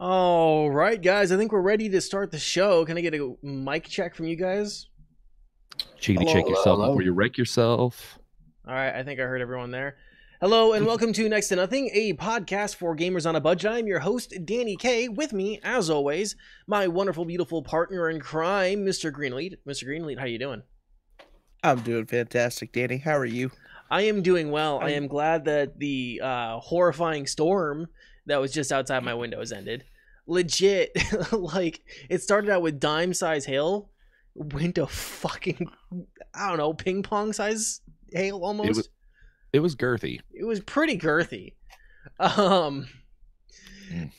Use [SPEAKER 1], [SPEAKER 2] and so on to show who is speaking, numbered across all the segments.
[SPEAKER 1] All right, guys, I think we're ready to start the show. Can I get a mic check from you guys?
[SPEAKER 2] Cheekity
[SPEAKER 3] Hello,
[SPEAKER 2] check
[SPEAKER 3] hello,
[SPEAKER 2] yourself
[SPEAKER 3] hello.
[SPEAKER 2] before you wreck yourself.
[SPEAKER 1] All right, I think I heard everyone there. Hello, and welcome to Next to Nothing, a podcast for gamers on a budget. I'm your host, Danny K. With me, as always, my wonderful, beautiful partner in crime, Mr. Greenlead. Mr. Greenlead, how you doing?
[SPEAKER 3] I'm doing fantastic, Danny. How are you?
[SPEAKER 1] I am doing well. I am glad that the horrifying storm that was just outside my window has ended. Legit, like, it started out with dime-size hail, went to fucking, I don't know, ping-pong-size hail almost.
[SPEAKER 2] It was girthy.
[SPEAKER 1] It was pretty girthy. If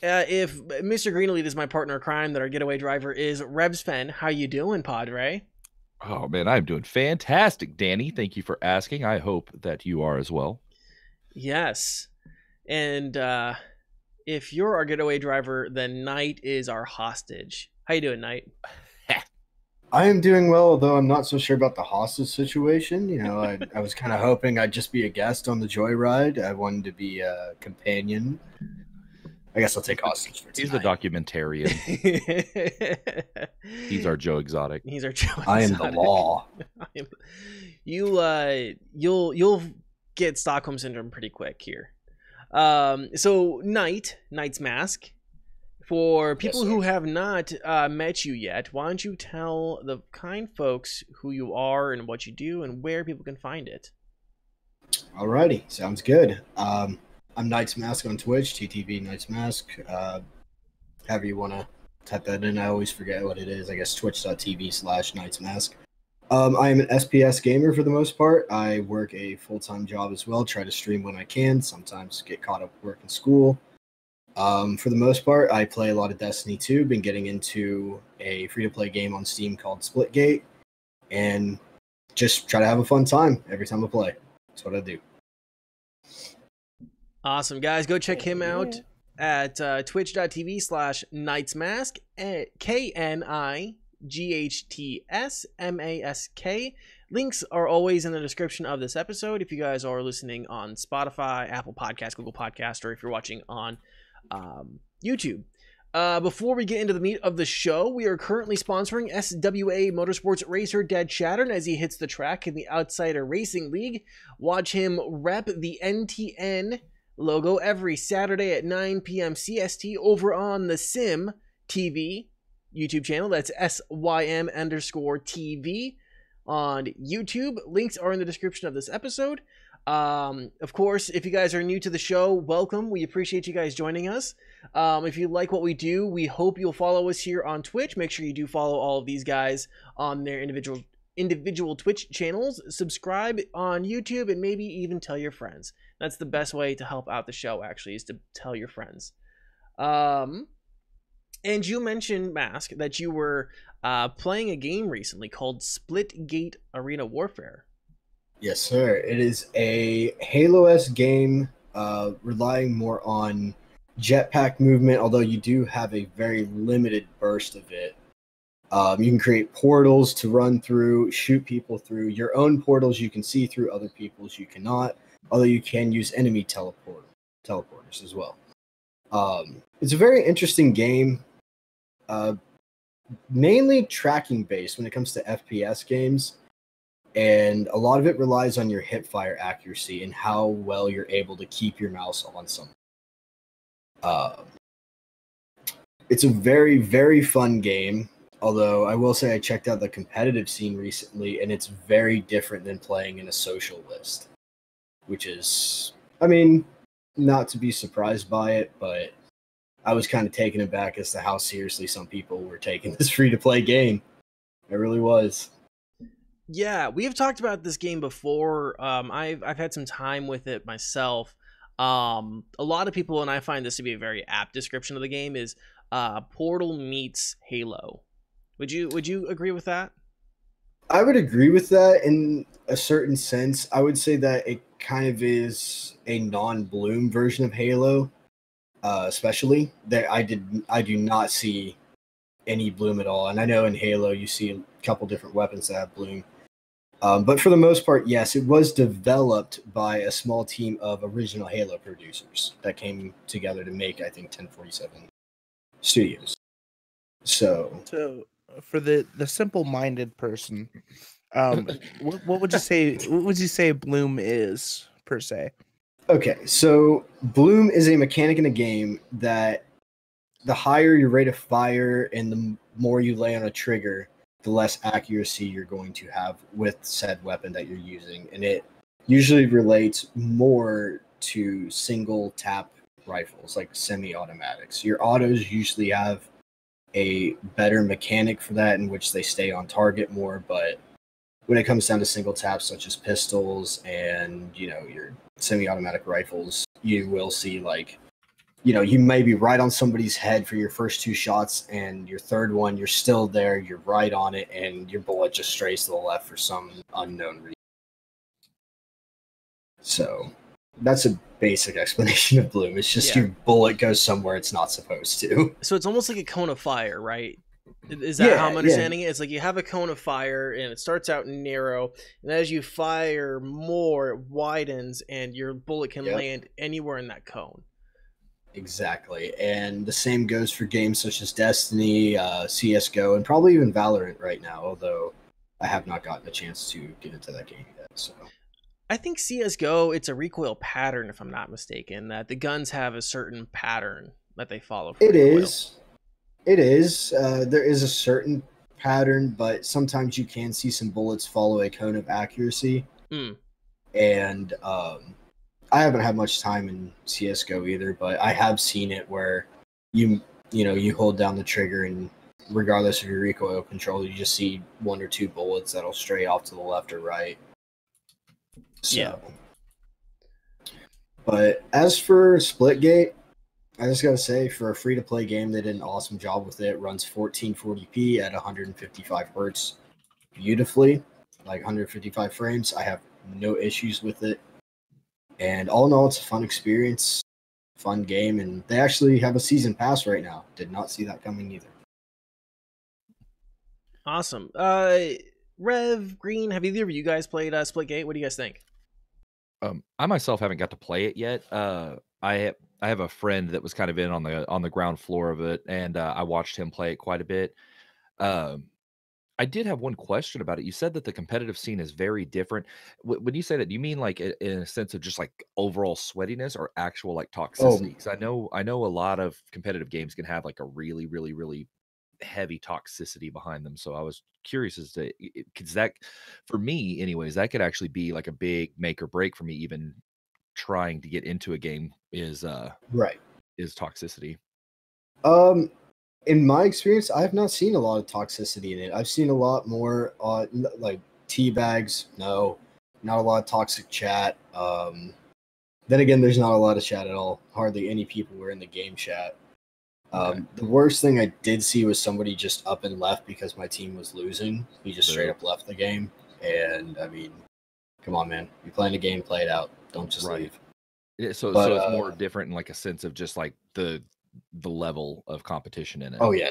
[SPEAKER 1] Mr. Greenlead is my partner in crime, that our getaway driver is RevSven. How you doing, Padre?
[SPEAKER 2] Oh man, I'm doing fantastic, Danny. Thank you for asking. I hope that you are as well.
[SPEAKER 1] Yes. And if you're our getaway driver, then Knight is our hostage. How you doing, Knight?
[SPEAKER 4] I am doing well, although I'm not so sure about the hostage situation. You know, I was kind of hoping I'd just be a guest on the joyride. I wanted to be a companion. I guess I'll take hostage for tonight.
[SPEAKER 2] He's the documentarian. He's our Joe Exotic.
[SPEAKER 1] He's our Joe Exotic.
[SPEAKER 4] I am the law.
[SPEAKER 1] You'll get Stockholm Syndrome pretty quick here. So KnightsMask. For people who have not met you yet, why don't you tell the kind folks who you are and what you do and where people can find it?
[SPEAKER 4] Alrighty, sounds good. I'm KnightsMask on Twitch, TTV KnightsMask. However you want to type that in, I always forget what it is. I guess twitch.tv/KnightsMask. I am an SPS gamer for the most part. I work a full-time job as well, try to stream when I can, sometimes get caught up with work and school. For the most part, I play a lot of Destiny 2, been getting into a free-to-play game on Steam called Splitgate, and just try to have a fun time every time I play. That's what I do.
[SPEAKER 1] Awesome, guys. Go check him out at twitch.tv/KnightsMask, KnightsMask. Links are always in the description of this episode if you guys are listening on Spotify, Apple Podcasts, Google Podcasts, or if you're watching on YouTube. Before we get into the meat of the show, we are currently sponsoring SWA Motorsports racer Dad Chattern as he hits the track in the Outsider Racing League. Watch him rep the NTN logo every Saturday at 9 p.m. CST over on the Sim TV YouTube channel. That's SYM_TV on YouTube. Links are in the description of this episode. Of course, if you guys are new to the show, welcome. We appreciate you guys joining us. If you like what we do, we hope you'll follow us here on Twitch. Make sure you do follow all of these guys on their individual Twitch channels. Subscribe on YouTube and maybe even tell your friends. That's the best way to help out the show, actually, is to tell your friends. And you mentioned, Mask, that you were playing a game recently called Splitgate Arena Warfare.
[SPEAKER 4] Yes, sir. It is a Halo-esque game, relying more on jetpack movement, although you do have a very limited burst of it. You can create portals to run through, shoot people through. Your own portals you can see through, other people's you cannot, although you can use enemy teleporters as well. It's a very interesting game, mainly tracking based when it comes to FPS games. And a lot of it relies on your hipfire accuracy and how well you're able to keep your mouse on something. It's a very, very fun game. Although I will say I checked out the competitive scene recently, and it's very different than playing in a social list. Which is, I mean, not to be surprised by it, but I was kind of taken aback as to how seriously some people were taking this free-to-play game. It really was.
[SPEAKER 1] Yeah, we have talked about this game before. I've had some time with it myself. A lot of people, and I find this to be a very apt description of the game, is Portal meets Halo. Would you agree with that?
[SPEAKER 4] I would agree with that in a certain sense. I would say that it kind of is a non-Bloom version of Halo, especially that I do not see any Bloom at all. And I know in Halo you see a couple different weapons that have Bloom. But for the most part, yes, it was developed by a small team of original Halo producers that came together to make, I think, 1047 studios. So
[SPEAKER 3] for the simple-minded person, what would you say? What would you say Bloom is per se?
[SPEAKER 4] okay, so Bloom is a mechanic in a game that the higher your rate of fire and the more you lay on a trigger, the less accuracy you're going to have with said weapon that you're using. And it usually relates more to single tap rifles, like semi-automatics. Your autos usually have a better mechanic for that in which they stay on target more, but when it comes down to single taps such as pistols and, you know, your semi-automatic rifles, you will see, like, you know, you may be right on somebody's head for your first two shots, and your third one, you're still there, you're right on it, and your bullet just strays to the left for some unknown reason. So that's a basic explanation of Bloom. It's just your bullet goes somewhere it's not supposed to.
[SPEAKER 1] So it's almost like a cone of fire, right? Is that how I'm understanding it? It's like you have a cone of fire, and it starts out narrow, and as you fire more, it widens, and your bullet can land anywhere in that cone.
[SPEAKER 4] Exactly, and the same goes for games such as Destiny, CSGO, and probably even Valorant right now, although I have not gotten a chance to get into that game yet. So
[SPEAKER 1] I think CSGO, it's a recoil pattern, if I'm not mistaken, that the guns have a certain pattern that they follow for recoil.
[SPEAKER 4] It is. There is a certain pattern, but sometimes you can see some bullets follow a cone of accuracy. And I haven't had much time in CSGO either, but I have seen it where you hold down the trigger, and regardless of your recoil control, you just see one or two bullets that'll stray off to the left or right. So, but as for Splitgate, I just gotta say, for a free-to-play game, they did an awesome job with it. It runs 1440p at 155 hertz beautifully, like 155 frames. I have no issues with it. And all in all, it's a fun experience, fun game, and they actually have a season pass right now. Did not see that coming either.
[SPEAKER 1] Awesome. Rev, Green, have either of you guys played Splitgate? What do you guys think?
[SPEAKER 2] I myself haven't got to play it yet. I have a friend that was kind of in on the ground floor of it, and I watched him play it quite a bit. I did have one question about it. You said that the competitive scene is very different. When you say that, do you mean like in a sense of just like overall sweatiness or actual like toxicity? Because I know a lot of competitive games can have like a really, really, really heavy toxicity behind them. So I was curious as to, because that, for me anyways, that could actually be like a big make or break for me, even trying to get into a game is toxicity.
[SPEAKER 4] In my experience, I have not seen a lot of toxicity in it. I've seen a lot more like teabags. No, not a lot of toxic chat. Then again, there's not a lot of chat at all. Hardly any people were in the game chat. The worst thing I did see was somebody just up and left because my team was losing. He just straight up left the game. And I mean, come on, man. You're playing a game, play it out. Don't just leave.
[SPEAKER 2] Yeah, so it's more different in like a sense of just like the level of competition in it.
[SPEAKER 4] Oh yeah,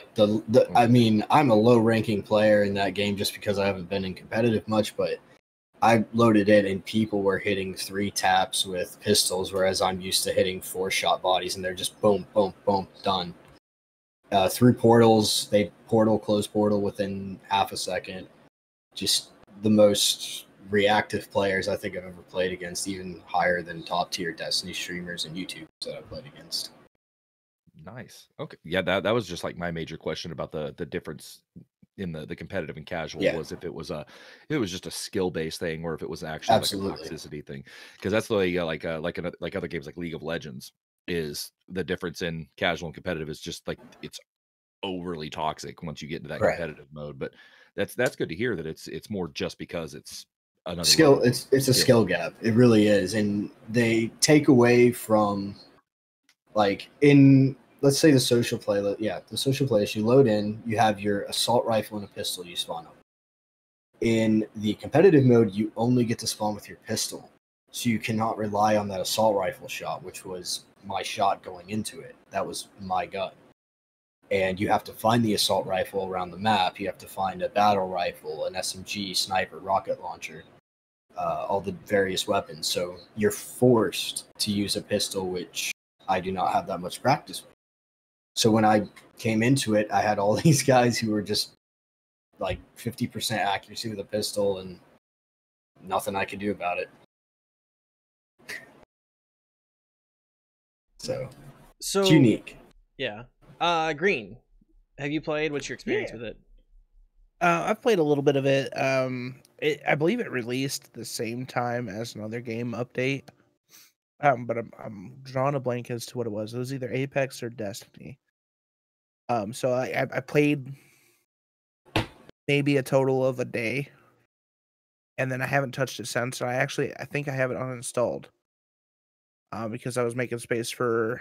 [SPEAKER 4] I mean, I'm a low ranking player in that game just because I haven't been in competitive much, but I loaded it and people were hitting 3 taps with pistols, whereas I'm used to hitting 4-shot bodies, and they're just boom, boom, boom, done. Through portals, they close portal within half a second. Just the most reactive players I think I've ever played against, even higher than top tier Destiny streamers and YouTubers that I've played against.
[SPEAKER 2] Nice. Okay. Yeah, that was just like my major question about the difference in the competitive and casual was if it was just a skill based thing or if it was actually like a toxicity thing. Because that's the way like other games like League of Legends is the difference in casual and competitive is just like it's overly toxic once you get into that competitive mode. But that's good to hear that it's more just because it's another
[SPEAKER 4] skill. It's a skill gap. It really is, and they take away from like in. Let's say the social play, the social playlist, you load in, you have your assault rifle and a pistol you spawn up. In the competitive mode, you only get to spawn with your pistol. So you cannot rely on that assault rifle shot, which was my shot going into it. That was my gun. And you have to find the assault rifle around the map. You have to find a battle rifle, an SMG, sniper, rocket launcher, all the various weapons. So you're forced to use a pistol, which I do not have that much practice with. So when I came into it, I had all these guys who were just like 50% accuracy with a pistol and nothing I could do about it. So it's unique.
[SPEAKER 1] Yeah. Green, have you played? What's your experience with it?
[SPEAKER 3] I've played a little bit of it. I believe it released the same time as another game update. But I'm drawing a blank as to what it was. It was either Apex or Destiny. So I played maybe a total of a day, and then I haven't touched it since. So I think I have it uninstalled. Because I was making space for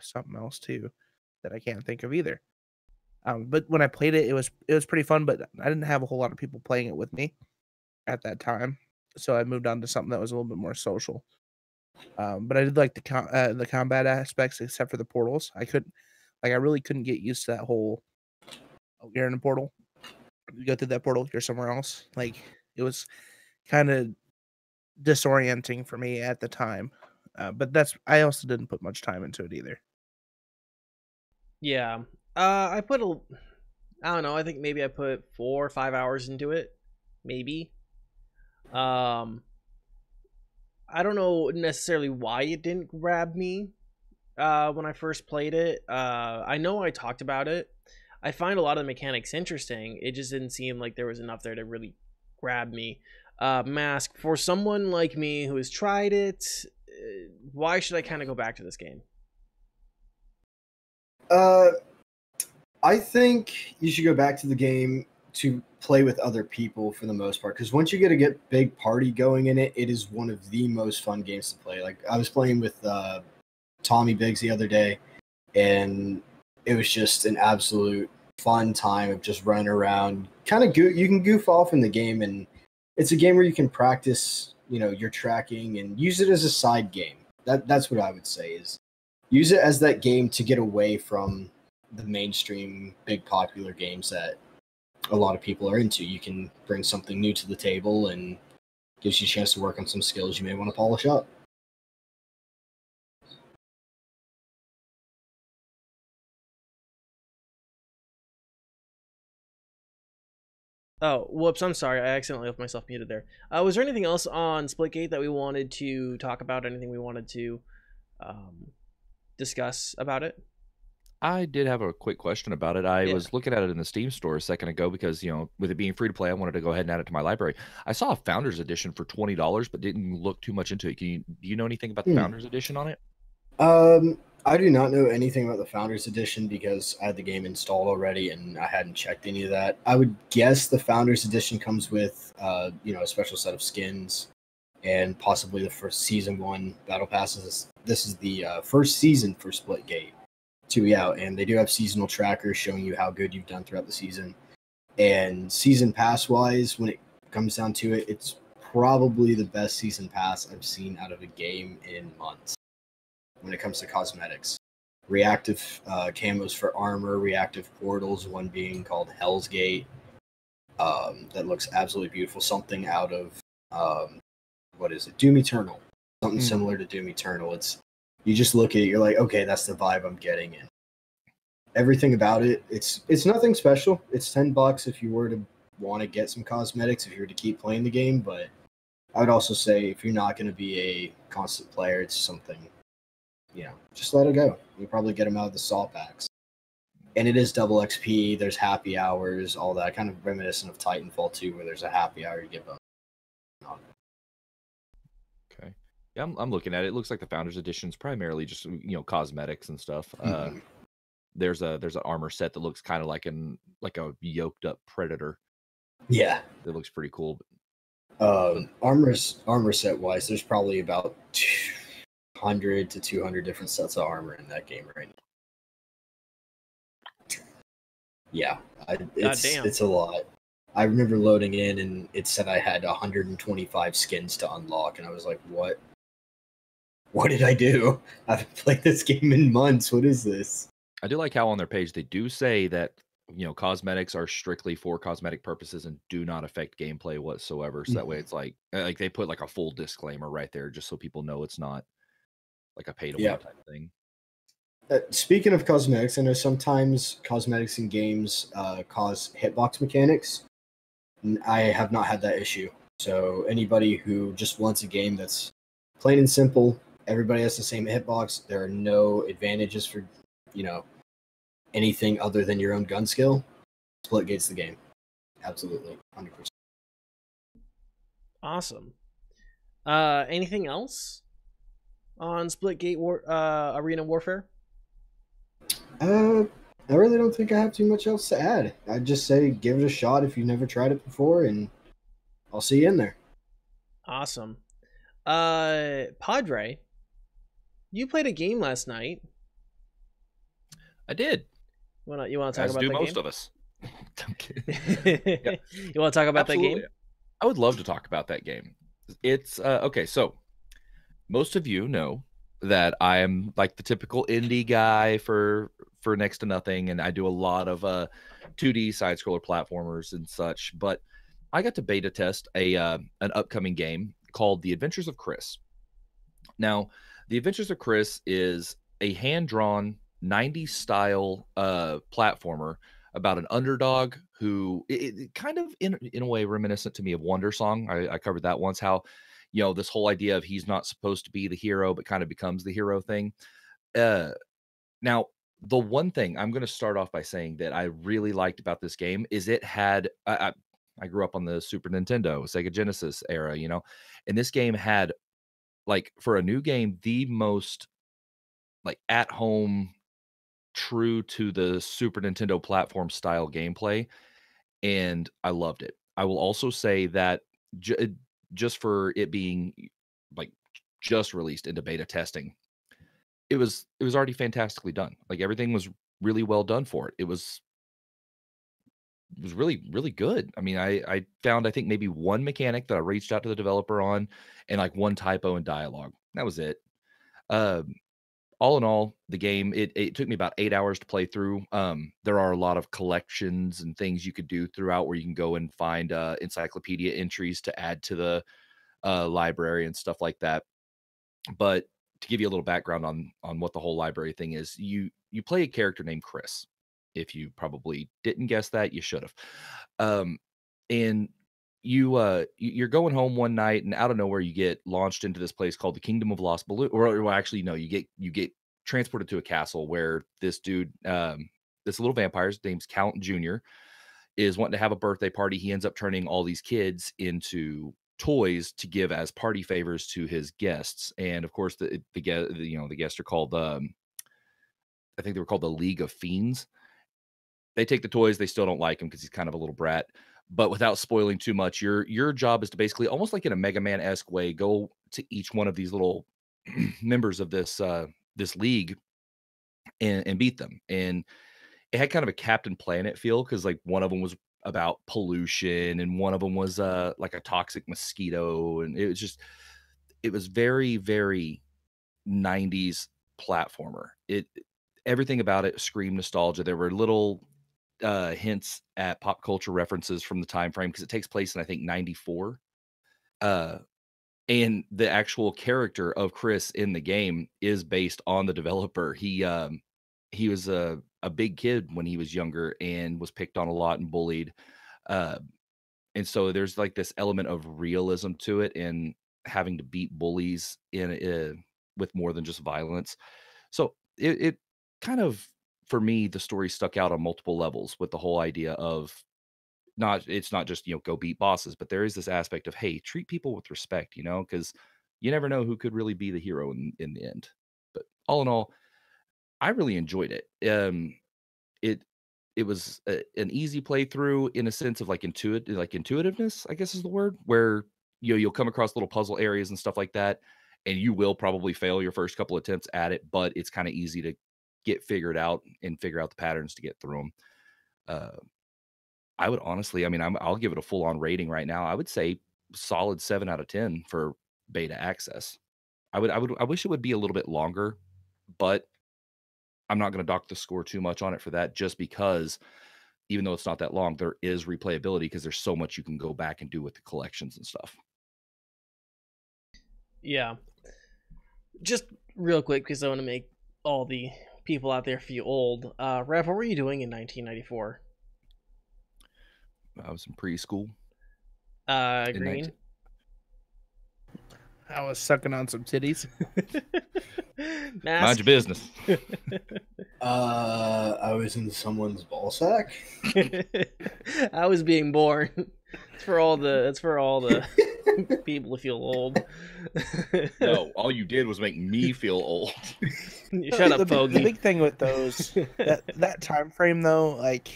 [SPEAKER 3] something else too that I can't think of either. But when I played it, it was pretty fun. But I didn't have a whole lot of people playing it with me at that time, so I moved on to something that was a little bit more social. But I did like the combat aspects, except for the portals. I really couldn't get used to that whole. Oh, you're in a portal. You go through that portal, you're somewhere else. Like it was kind of disorienting for me at the time. But I also didn't put much time into it either.
[SPEAKER 1] Yeah. I don't know, I think maybe I put 4 or 5 hours into it. Maybe. I don't know necessarily why it didn't grab me when I first played it. I know I talked about it. I find a lot of the mechanics interesting. It just didn't seem like there was enough there to really grab me. Mask, for someone like me who has tried it, why should I kind of go back to this game?
[SPEAKER 4] I think you should go back to the game to play with other people for the most part, because once you get a big party going in it, it is one of the most fun games to play. Like I was playing with Tommy Biggs the other day, and it was just an absolute fun time of just running around. You can goof off in the game, and it's a game where you can practice, your tracking and use it as a side game. That's what I would say is use it as that game to get away from the mainstream big popular games that a lot of people are into. You can bring something new to the table and gives you a chance to work on some skills you may want to polish up.
[SPEAKER 1] Oh, whoops, I'm sorry. I accidentally left myself muted there. Was there anything else on Splitgate that we wanted to talk about? Anything we wanted to discuss about it?
[SPEAKER 2] I did have a quick question about it. I was looking at it in the Steam store a second ago because, with it being free to play, I wanted to go ahead and add it to my library. I saw a Founders Edition for $20, but didn't look too much into it. Do you know anything about the Founders Edition on it?
[SPEAKER 4] I do not know anything about the Founders Edition because I had the game installed already and I hadn't checked any of that. I would guess the Founders Edition comes with, a special set of skins and possibly the first Season 1 Battle Passes. This is the first season for Splitgate to be out, and they do have seasonal trackers showing you how good you've done throughout the season. And Season Pass-wise, when it comes down to it, it's probably the best Season Pass I've seen out of a game in months. When it comes to cosmetics, reactive camos for armor, reactive portals, one being called Hell's Gate, that looks absolutely beautiful. Something out of what is it? Doom Eternal. Something similar to Doom Eternal. You just look at it, you're like, okay, that's the vibe I'm getting in. Everything about it, it's nothing special. It's $10 if you were to want to get some cosmetics, if you were to keep playing the game. But I would also say if you're not going to be a constant player, it's something. Just let it go. You probably get them out of the saw packs. And it is double XP. There's happy hours, all that. Kind of reminiscent of Titanfall 2, where there's a happy hour you give them.
[SPEAKER 2] Okay. Yeah, I'm looking at it. It looks like the Founders Edition is primarily just, cosmetics and stuff. There's an armor set that looks kind of like a yoked up Predator.
[SPEAKER 4] Yeah.
[SPEAKER 2] It looks pretty cool.
[SPEAKER 4] Armor set wise, there's probably about 100 to 200 different sets of armor in that game right now. Yeah, it's a lot. I remember loading in and it said I had 125 skins to unlock, and I was like, what? What did I do? I haven't played this game in months. What is this?
[SPEAKER 2] I do like how on their page they do say that cosmetics are strictly for cosmetic purposes and do not affect gameplay whatsoever. So that way it's like they put like a full disclaimer right there just so people know it's not like a pay to win type thing.
[SPEAKER 4] Speaking of cosmetics, I know sometimes cosmetics in games cause hitbox mechanics. I have not had that issue. So anybody who just wants a game that's plain and simple, everybody has the same hitbox. There are no advantages for, anything other than your own gun skill. Splitgate's the game. Absolutely, 100%.
[SPEAKER 1] Awesome. Anything else on Splitgate Arena Warfare?
[SPEAKER 4] I really don't think I have too much else to add. I'd just say give it a shot if you've never tried it before, and I'll see you in there.
[SPEAKER 1] Awesome. Padre, you played a game last night.
[SPEAKER 2] I did.
[SPEAKER 1] You want to talk about
[SPEAKER 2] do
[SPEAKER 1] that
[SPEAKER 2] most
[SPEAKER 1] game?
[SPEAKER 2] of us. I'm kidding.
[SPEAKER 1] Yeah. You want to talk about
[SPEAKER 2] Absolutely.
[SPEAKER 1] that game?
[SPEAKER 2] I would love to talk about that game. It's okay. So most of you know that I am like the typical indie guy for next to nothing, and I do a lot of 2D side scroller platformers and such. But I got to beta test an upcoming game called The Adventures of Chris. Now, The Adventures of Chris is a hand-drawn 90s style platformer about an underdog who it kind of in a way reminiscent to me of Wonder Song. I covered that once, how this whole idea of he's not supposed to be the hero but kind of becomes the hero thing. Now, the one thing I'm going to start off by saying that I really liked about this game is it had I grew up on the Super Nintendo, Sega Genesis era, and this game had, like, for a new game, the most like at home, true to the Super Nintendo platform style gameplay, and I loved it. I will also say that just for it being like just released into beta testing, it was already fantastically done. Like, everything was really well done for it. It was really, really good. I mean, I found, I think, maybe one mechanic that I reached out to the developer on, and like one typo in dialogue. That was it. Um, all in all, the game, it took me about 8 hours to play through. There are a lot of collections and things you could do throughout where you can go and find encyclopedia entries to add to the library and stuff like that. But to give you a little background on what the whole library thing is, you play a character named Chris. If you probably didn't guess that, you should have. And you're going home one night, and out of nowhere you get launched into this place called the Kingdom of Lost Balloon. Or well, actually, no, you get transported to a castle where this dude, this little vampire, his name's Count Junior, is wanting to have a birthday party. He ends up turning all these kids into toys to give as party favors to his guests. And of course, the guests are called I think they were called the League of Fiends. They take the toys. They still don't like him because he's kind of a little brat. But without spoiling too much, your job is to basically, almost like in a Mega Man-esque way, go to each one of these little members of this league and beat them. And it had kind of a Captain Planet feel, because like one of them was about pollution and one of them was like a toxic mosquito, and it was very, very 90s platformer. Everything about it screamed nostalgia. There were little hints at pop culture references from the time frame, because it takes place in, I think, 94. And the actual character of Chris in the game is based on the developer. He was a big kid when he was younger and was picked on a lot and bullied. And so there's like this element of realism to it, and having to beat bullies with more than just violence. So it kind of, for me, the story stuck out on multiple levels, with the whole idea of it's not just, go beat bosses, but there is this aspect of, hey, treat people with respect, because you never know who could really be the hero in the end. But all in all, I really enjoyed it. It was an easy playthrough, in a sense of like intuitiveness, I guess is the word, where you'll come across little puzzle areas and stuff like that, and you will probably fail your first couple attempts at it, but it's kind of easy to get figured out and figure out the patterns to get through them. I would honestly, I mean, I'll give it a full on rating right now. I would say solid 7 out of 10 for beta access. I wish it would be a little bit longer, but I'm not going to dock the score too much on it for that, just because even though it's not that long, there is replayability, because there's so much you can go back and do with the collections and stuff.
[SPEAKER 1] Yeah. Just real quick, because I want to make all the people out there feel old. Rev, what were you doing in 1994?
[SPEAKER 2] I was in preschool.
[SPEAKER 1] Green.
[SPEAKER 3] I was sucking on some titties.
[SPEAKER 1] Mask.
[SPEAKER 2] Mind your business.
[SPEAKER 4] I was in someone's ball sack.
[SPEAKER 1] I was being born. It's for all the people to feel old.
[SPEAKER 2] No, all you did was make me feel old.
[SPEAKER 1] Shut up,
[SPEAKER 3] The
[SPEAKER 1] Fogey.
[SPEAKER 3] big thing with those that time frame though, like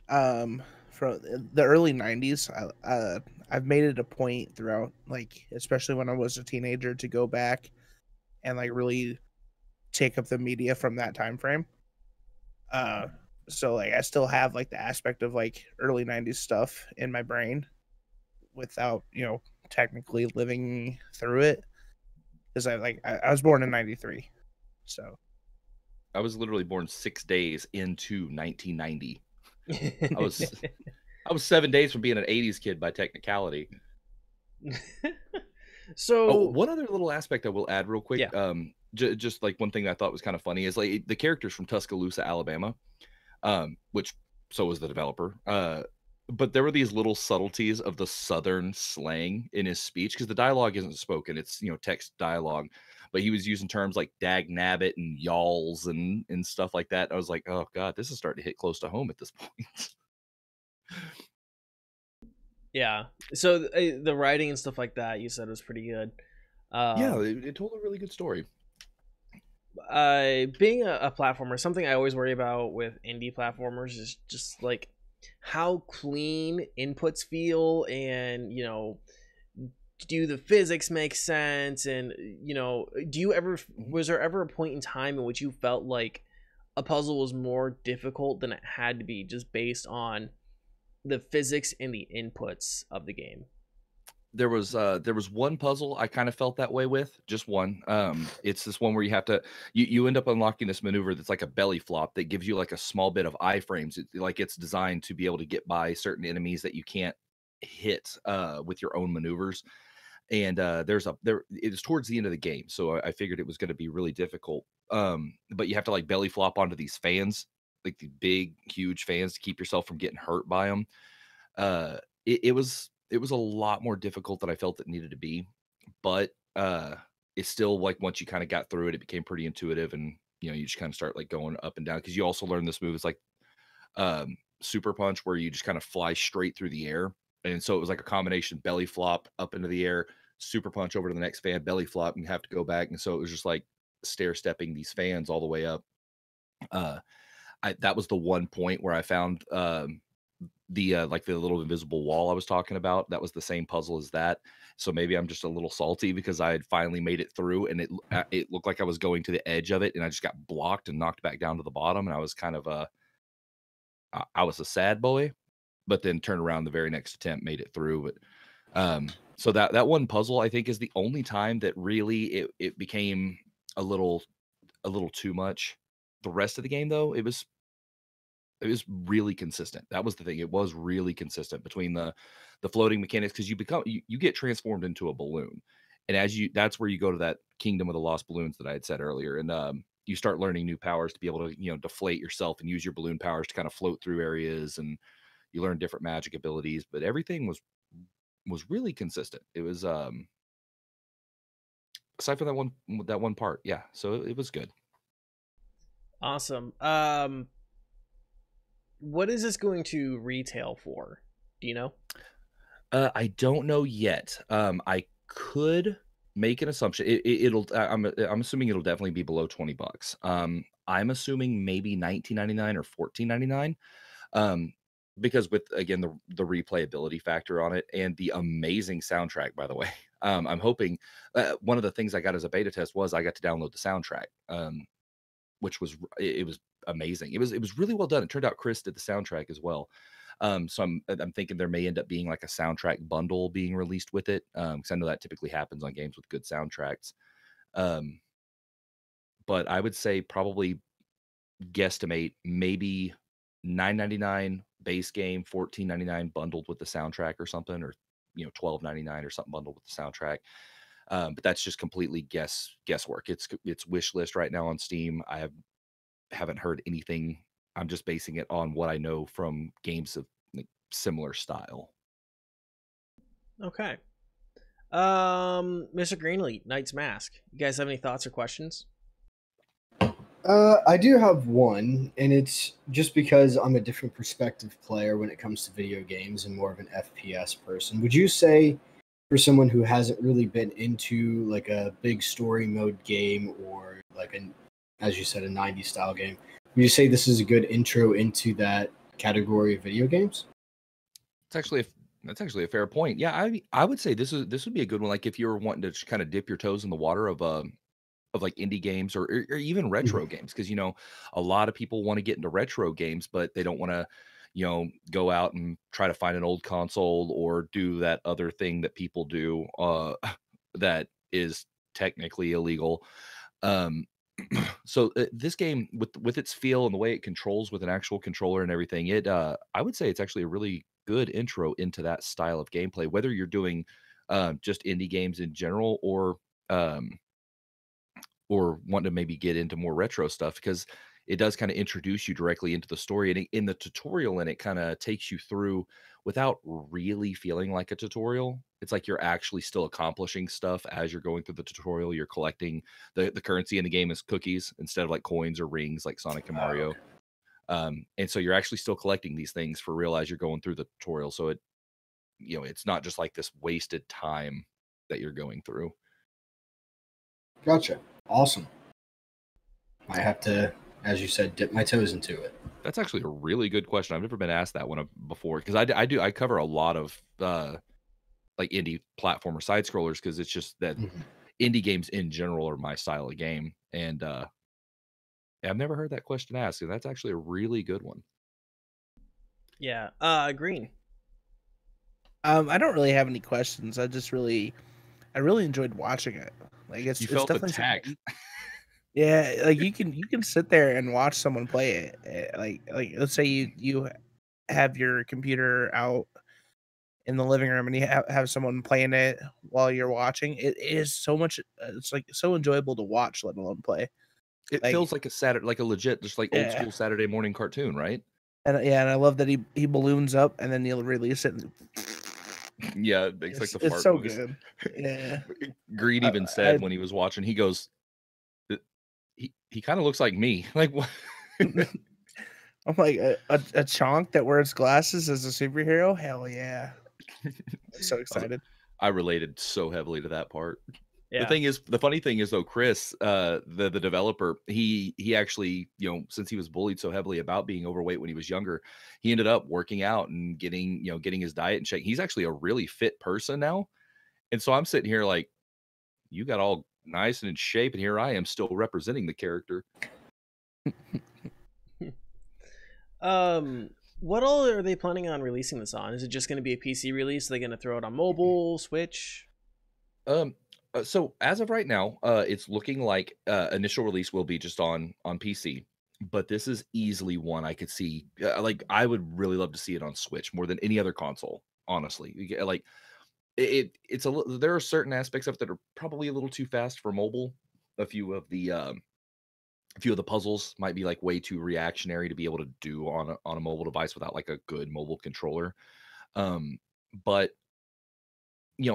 [SPEAKER 3] from the early 90s, I've made it a point throughout, like especially when I was a teenager, to go back and like really take up the media from that time frame. So like I still have like the aspect of like early 90s stuff in my brain without, technically living through it, because I was born in 93. So
[SPEAKER 2] I was literally born 6 days into 1990. I was 7 days from being an 80s kid by technicality.
[SPEAKER 1] So
[SPEAKER 2] one other little aspect I will add real quick.
[SPEAKER 1] Yeah.
[SPEAKER 2] Just like one thing I thought was kind of funny is like the character's from Tuscaloosa, Alabama, which so was the developer. But there were these little subtleties of the Southern slang in his speech, because the dialogue isn't spoken; it's text dialogue. But he was using terms like dag nabbit and y'alls and stuff like that. I was like, oh god, this is starting to hit close to home at this point.
[SPEAKER 1] yeah. So the writing and stuff like that you said was pretty good.
[SPEAKER 2] Yeah, it told a really good story.
[SPEAKER 1] Being a platformer, something I always worry about with indie platformers is just like how clean inputs feel, and do the physics make sense, and was there ever a point in time in which you felt like a puzzle was more difficult than it had to be just based on the physics and the inputs of the game?
[SPEAKER 2] There was one puzzle I kind of felt that way with, just one. It's this one where you have to you end up unlocking this maneuver that's like a belly flop that gives you like a small bit of iframes. It's designed to be able to get by certain enemies that you can't hit with your own maneuvers. And it was towards the end of the game, so I figured it was going to be really difficult. But you have to like belly flop onto these fans, like the big, huge fans, to keep yourself from getting hurt by them. It was a lot more difficult than I felt it needed to be, but it's still like once you kind of got through it, it became pretty intuitive, and you just kind of start like going up and down, because you also learn this move. It's like super punch, where you just kind of fly straight through the air, and so it was like a combination belly flop up into the air, super punch over to the next fan, belly flop, and you have to go back, and so it was just like stair stepping these fans all the way up. That was the one point where I found the like the little invisible wall I was talking about. That was the same puzzle as that. So maybe I'm just a little salty because I had finally made it through, and it looked like I was going to the edge of it, and I just got blocked and knocked back down to the bottom, and I was kind of I was a sad boy, but then turned around the very next attempt, made it through. But so that one puzzle, I think, is the only time that really it became a little too much. The rest of the game, though, it was really consistent. That was the thing. It was really consistent between the floating mechanics, because you get transformed into a balloon, and that's where you go to that kingdom of the lost balloons that I had said earlier, and you start learning new powers to be able to deflate yourself and use your balloon powers to kind of float through areas, and you learn different magic abilities. But everything was really consistent. It was aside from that one part, yeah. So it was good.
[SPEAKER 1] Awesome. What is this going to retail for? Do you know?
[SPEAKER 2] I don't know yet. I could make an assumption. It'll. I'm assuming it'll definitely be below $20. I'm assuming maybe $19.99 or $14.99. Because with, again, the replayability factor on it and the amazing soundtrack, by the way. I'm hoping one of the things I got as a beta test was I got to download the soundtrack. Which was amazing. It was really well done. It turned out Chris did the soundtrack as well. So I'm thinking there may end up being like a soundtrack bundle being released with it, because I know that typically happens on games with good soundtracks. But I would say probably guesstimate maybe $9.99 base game, $14.99 bundled with the soundtrack or something, or $12.99 or something bundled with the soundtrack. But that's just completely guesswork. It's wish list right now on Steam. I have haven't heard anything. I'm just basing it on what I know from games of like, similar style.
[SPEAKER 1] Okay. Mr. Greenlee, KnightsMask. You guys have any thoughts or questions?
[SPEAKER 4] I do have one, and it's just because I'm a different perspective player when it comes to video games and more of an FPS person. Would you say, for someone who hasn't really been into like a big story mode game or like an, as you said, a 90s style game, would you say this is a good intro into that category of video games?
[SPEAKER 2] That's actually a fair point. Yeah, I would say this would be a good one. Like if you were wanting to kind of dip your toes in the water of like indie games or even retro games, because a lot of people want to get into retro games, but they don't want to go out and try to find an old console or do that other thing that people do that is technically illegal. So this game with its feel and the way it controls with an actual controller and everything, I would say it's actually a really good intro into that style of gameplay, whether you're doing just indie games in general or want to maybe get into more retro stuff, because it does kind of introduce you directly into the story. And in the tutorial, and it kind of takes you through without really feeling like a tutorial. It's like you're actually still accomplishing stuff as you're going through the tutorial. You're collecting the currency in the game is cookies instead of like coins or rings like Sonic and Mario. And so you're actually still collecting these things for real as you're going through the tutorial. So it's not just like this wasted time that you're going through.
[SPEAKER 4] Gotcha. Awesome. I have to, as you said, dip my toes into it.
[SPEAKER 2] That's actually a really good question. I've never been asked that one before, because I cover a lot of like indie platformer side scrollers, because it's just that indie games in general are my style of game, and I've never heard that question asked, and that's actually a really good one.
[SPEAKER 1] Yeah. Green.
[SPEAKER 3] I don't really have any questions. I really enjoyed watching it. Like
[SPEAKER 2] You felt attacked.
[SPEAKER 3] Yeah, like you can sit there and watch someone play it. Like let's say you have your computer out in the living room and you have someone playing it while you're watching. It is so much. It's like so enjoyable to watch, let alone play.
[SPEAKER 2] It
[SPEAKER 3] Like,
[SPEAKER 2] feels like a legit, just like old school Saturday morning cartoon, right?
[SPEAKER 3] And and I love that he balloons up and then he'll release it. And
[SPEAKER 2] yeah, it makes like the fart
[SPEAKER 3] it's so
[SPEAKER 2] noise.
[SPEAKER 3] good. Yeah.
[SPEAKER 2] Green even said when he was watching, he goes, he kind of looks like me. Like what?
[SPEAKER 3] I'm like a chonk that wears glasses as a superhero. Hell yeah! I'm so excited.
[SPEAKER 2] I related so heavily to that part.
[SPEAKER 1] Yeah.
[SPEAKER 2] The funny thing is though, Chris, the developer, he actually, since he was bullied so heavily about being overweight when he was younger, he ended up working out and getting his diet in check. He's actually a really fit person now. And so I'm sitting here like, you got all nice and in shape, and here I am still representing the character.
[SPEAKER 1] What all are they planning on releasing this on? Is it just going to be a PC release? Are they going to throw it on mobile, Switch?
[SPEAKER 2] So as of right now, it's looking like initial release will be just on PC, but this is easily one I could see. Like I would really love to see it on Switch more than any other console. Honestly, like it's there are certain aspects of it that are probably a little too fast for mobile. A few of the puzzles might be like way too reactionary to be able to do on a mobile device without like a good mobile controller. But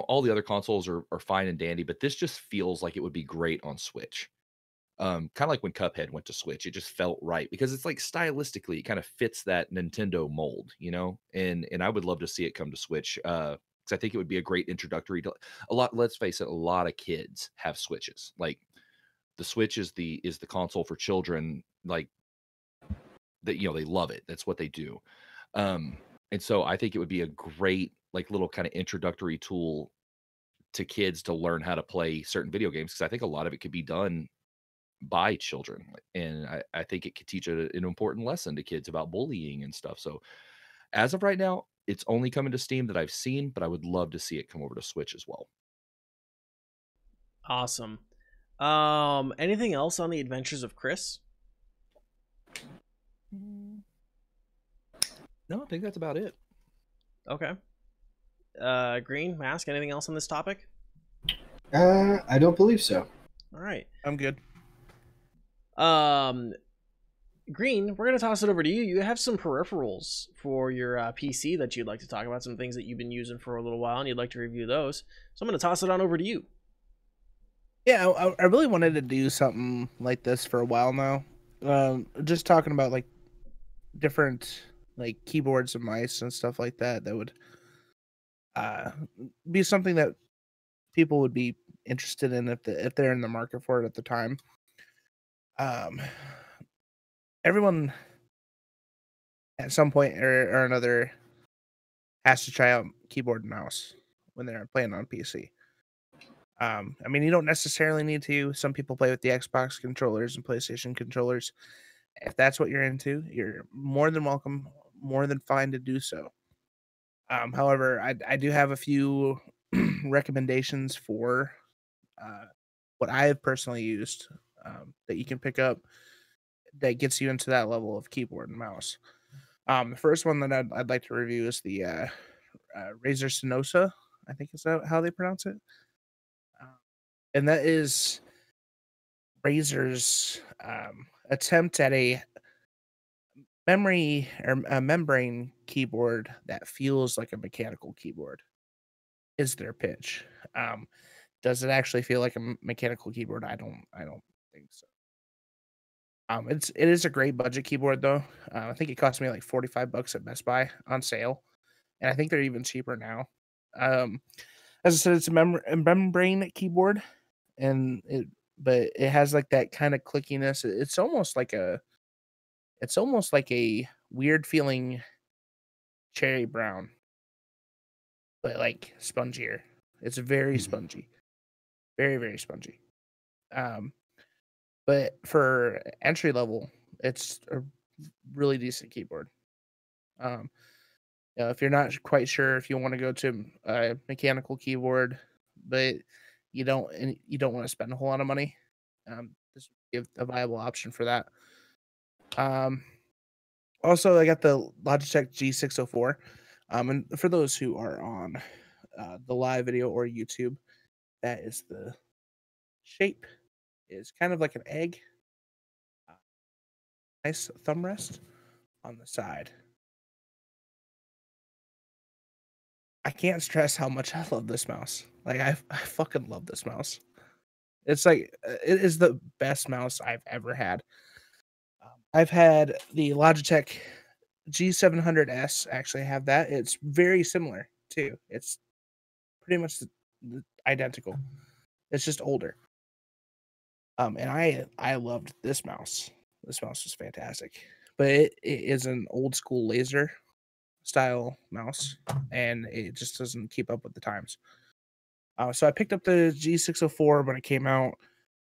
[SPEAKER 2] all the other consoles are fine and dandy, but this just feels like it would be great on Switch. Kind of like when Cuphead went to Switch, it just felt right because it's like stylistically, it kind of fits that Nintendo mold, and I would love to see it come to Switch. Because I think it would be a great introductory to a lot. Let's face it, a lot of kids have Switches. Like the Switch is the console for children. Like that, they love it. That's what they do. And so I think it would be a great like little kind of introductory tool to kids to learn how to play certain video games, because I think a lot of it could be done by children, and I think it could teach an important lesson to kids about bullying and stuff. So as of right now, it's only coming to Steam that I've seen, but I would love to see it come over to Switch as well.
[SPEAKER 1] Awesome. Anything else on the adventures of Chris?
[SPEAKER 2] No, I think that's about it.
[SPEAKER 1] Okay. Green, Mask, anything else on this topic?
[SPEAKER 4] I don't believe so.
[SPEAKER 1] All right.
[SPEAKER 3] I'm good.
[SPEAKER 1] Green, we're going to toss it over to you. You have some peripherals for your PC that you'd like to talk about, some things that you've been using for a little while, and you'd like to review those. So I'm going to toss it on over to you.
[SPEAKER 3] Yeah, I really wanted to do something like this for a while now. Just talking about like different like keyboards and mice and stuff like that would be something that people would be interested in if they're in the market for it at the time. Everyone at some point or another has to try out keyboard and mouse when they're playing on PC. I mean, you don't necessarily need to. Some people play with the Xbox controllers and PlayStation controllers. If that's what you're into, you're more than welcome, more than fine to do so. However, I do have a few recommendations for what I have personally used that you can pick up that gets you into that level of keyboard and mouse. The first one that I'd like to review is the Razer Synosa. I think is that how they pronounce it. And that is Razer's attempt at a memory or a membrane keyboard that feels like a mechanical keyboard. Is their pitch? Does it actually feel like a mechanical keyboard? I don't think so. It is a great budget keyboard though. I think it cost me like $45 at Best Buy on sale, and I think they're even cheaper now. As I said, it's a membrane keyboard, but it has like that kind of clickiness. It's almost like a weird feeling cherry brown, but like spongier. It's very spongy, very very spongy. But for entry level, it's a really decent keyboard. If you're not quite sure if you want to go to a mechanical keyboard, but you don't want to spend a whole lot of money, this would give a viable option for that. Also, I got the Logitech G604. And for those who are on the live video or YouTube, that is the shape. Is kind of like an egg. Nice thumb rest on the side. I can't stress how much I love this mouse. Like I fucking love this mouse. It's like it is the best mouse I've ever had. I've had the Logitech G700S. Actually, have that. It's very similar too. It's pretty much identical. It's just older. And I loved this mouse. This mouse was fantastic, but it is an old school laser style mouse, and it just doesn't keep up with the times. So I picked up the G604 when it came out.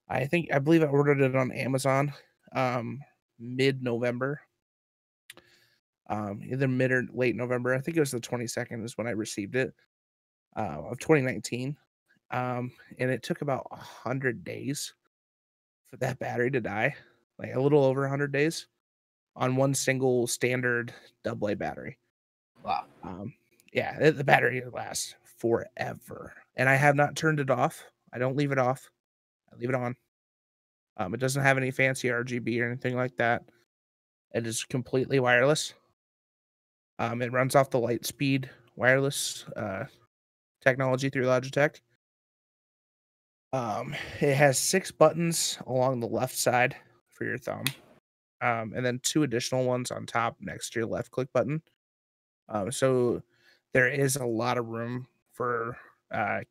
[SPEAKER 3] I believe I ordered it on Amazon mid-November, either mid or late November. I think it was the 22nd is when I received it of 2019, and it took about 100 days for that battery to die, like a little over 100 days on one single standard AA battery.
[SPEAKER 4] Wow.
[SPEAKER 3] Yeah, the battery lasts forever, and I have not turned it off. I don't leave it off. I leave it on. It doesn't have any fancy RGB or anything like that. It is completely wireless. It runs off the Lightspeed wireless technology through Logitech. It has 6 buttons along the left side for your thumb, and then 2 additional ones on top next to your left click button. So there is a lot of room for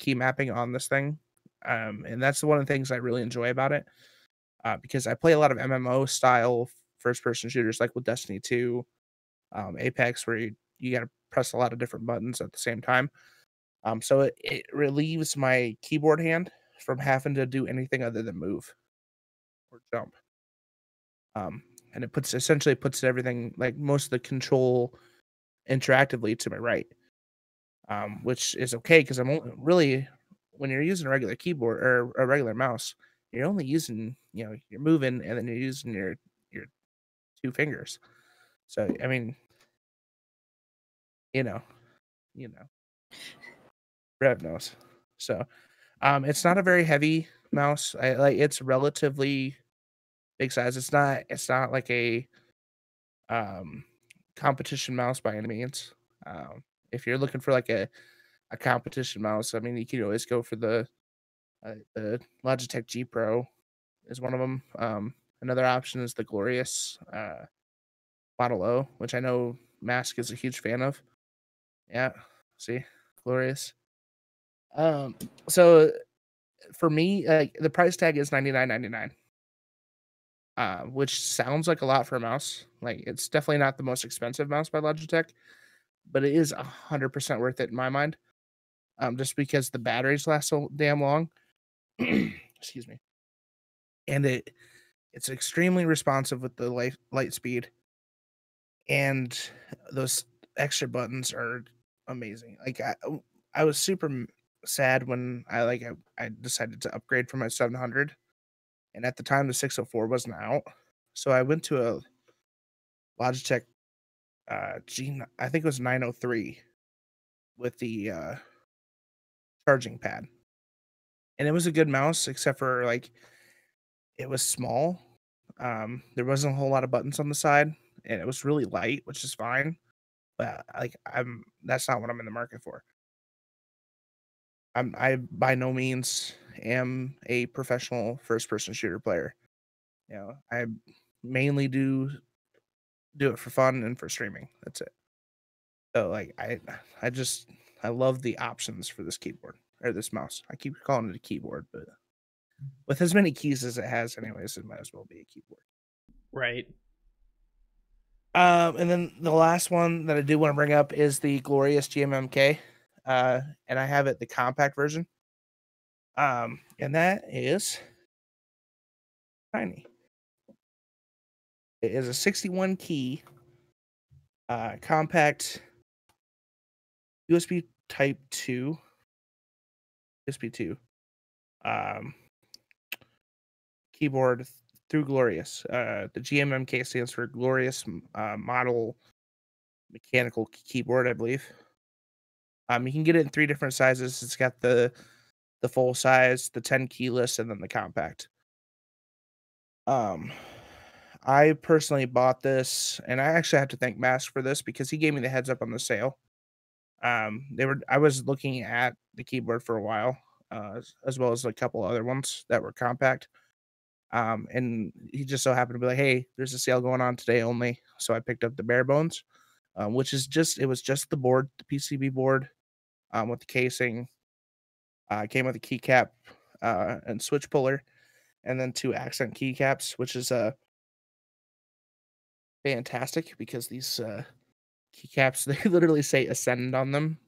[SPEAKER 3] key mapping on this thing, and that's one of the things I really enjoy about it, because I play a lot of MMO style first person shooters like with Destiny 2, Apex, where you got to press a lot of different buttons at the same time. So it relieves my keyboard hand from having to do anything other than move or jump. And it essentially puts everything, like most of the control, interactively to my right, which is okay because I'm only, really, when you're using a regular keyboard or a regular mouse, you're only using, you're moving and then you're using your 2 fingers. So I mean, you know, Rev knows. So it's not a very heavy mouse. It's relatively big size. It's not like a competition mouse by any means. If you're looking for like a competition mouse, I mean, you can always go for the Logitech G Pro is one of them. Another option is the Glorious Model O, which I know Mask is a huge fan of. Yeah, see, Glorious. So for me, the price tag is $99.99. Which sounds like a lot for a mouse. Like, it's definitely not the most expensive mouse by Logitech, but it is 100% worth it in my mind. Just because the batteries last so damn long. Excuse me. And it's extremely responsive with the light speed, and those extra buttons are amazing. Like, I was super sad when I decided to upgrade from my 700, and at the time the 604 wasn't out, so I went to a Logitech I think it was 903 with the charging pad, and it was a good mouse except for like it was small. There wasn't a whole lot of buttons on the side, and it was really light, which is fine. But like that's not what I'm in the market for. I by no means am a professional first person shooter player. You know, I mainly do it for fun and for streaming. That's it. So like I love the options for this keyboard or this mouse. I keep calling it a keyboard, but with as many keys as it has anyways, it might as well be a keyboard.
[SPEAKER 1] Right.
[SPEAKER 3] And then the last one that I do want to bring up is the Glorious GMMK. And I have it the compact version. And that is tiny. It is a 61 key compact USB Type 2. USB 2. Keyboard through Glorious. The GMMK stands for Glorious Model Mechanical Keyboard, I believe. You can get it in 3 different sizes. It's got the full size, the 10 keyless, and then the compact. I personally bought this, and I actually have to thank Mask for this because he gave me the heads up on the sale. I was looking at the keyboard for a while, as well as a couple other ones that were compact. And he just so happened to be like, "Hey, there's a sale going on today only." So I picked up the bare bones, which is it was just the board, the PCB board, with the casing. Came with a keycap and switch puller, and then 2 accent keycaps, which is fantastic because these keycaps, they literally say Ascend on them,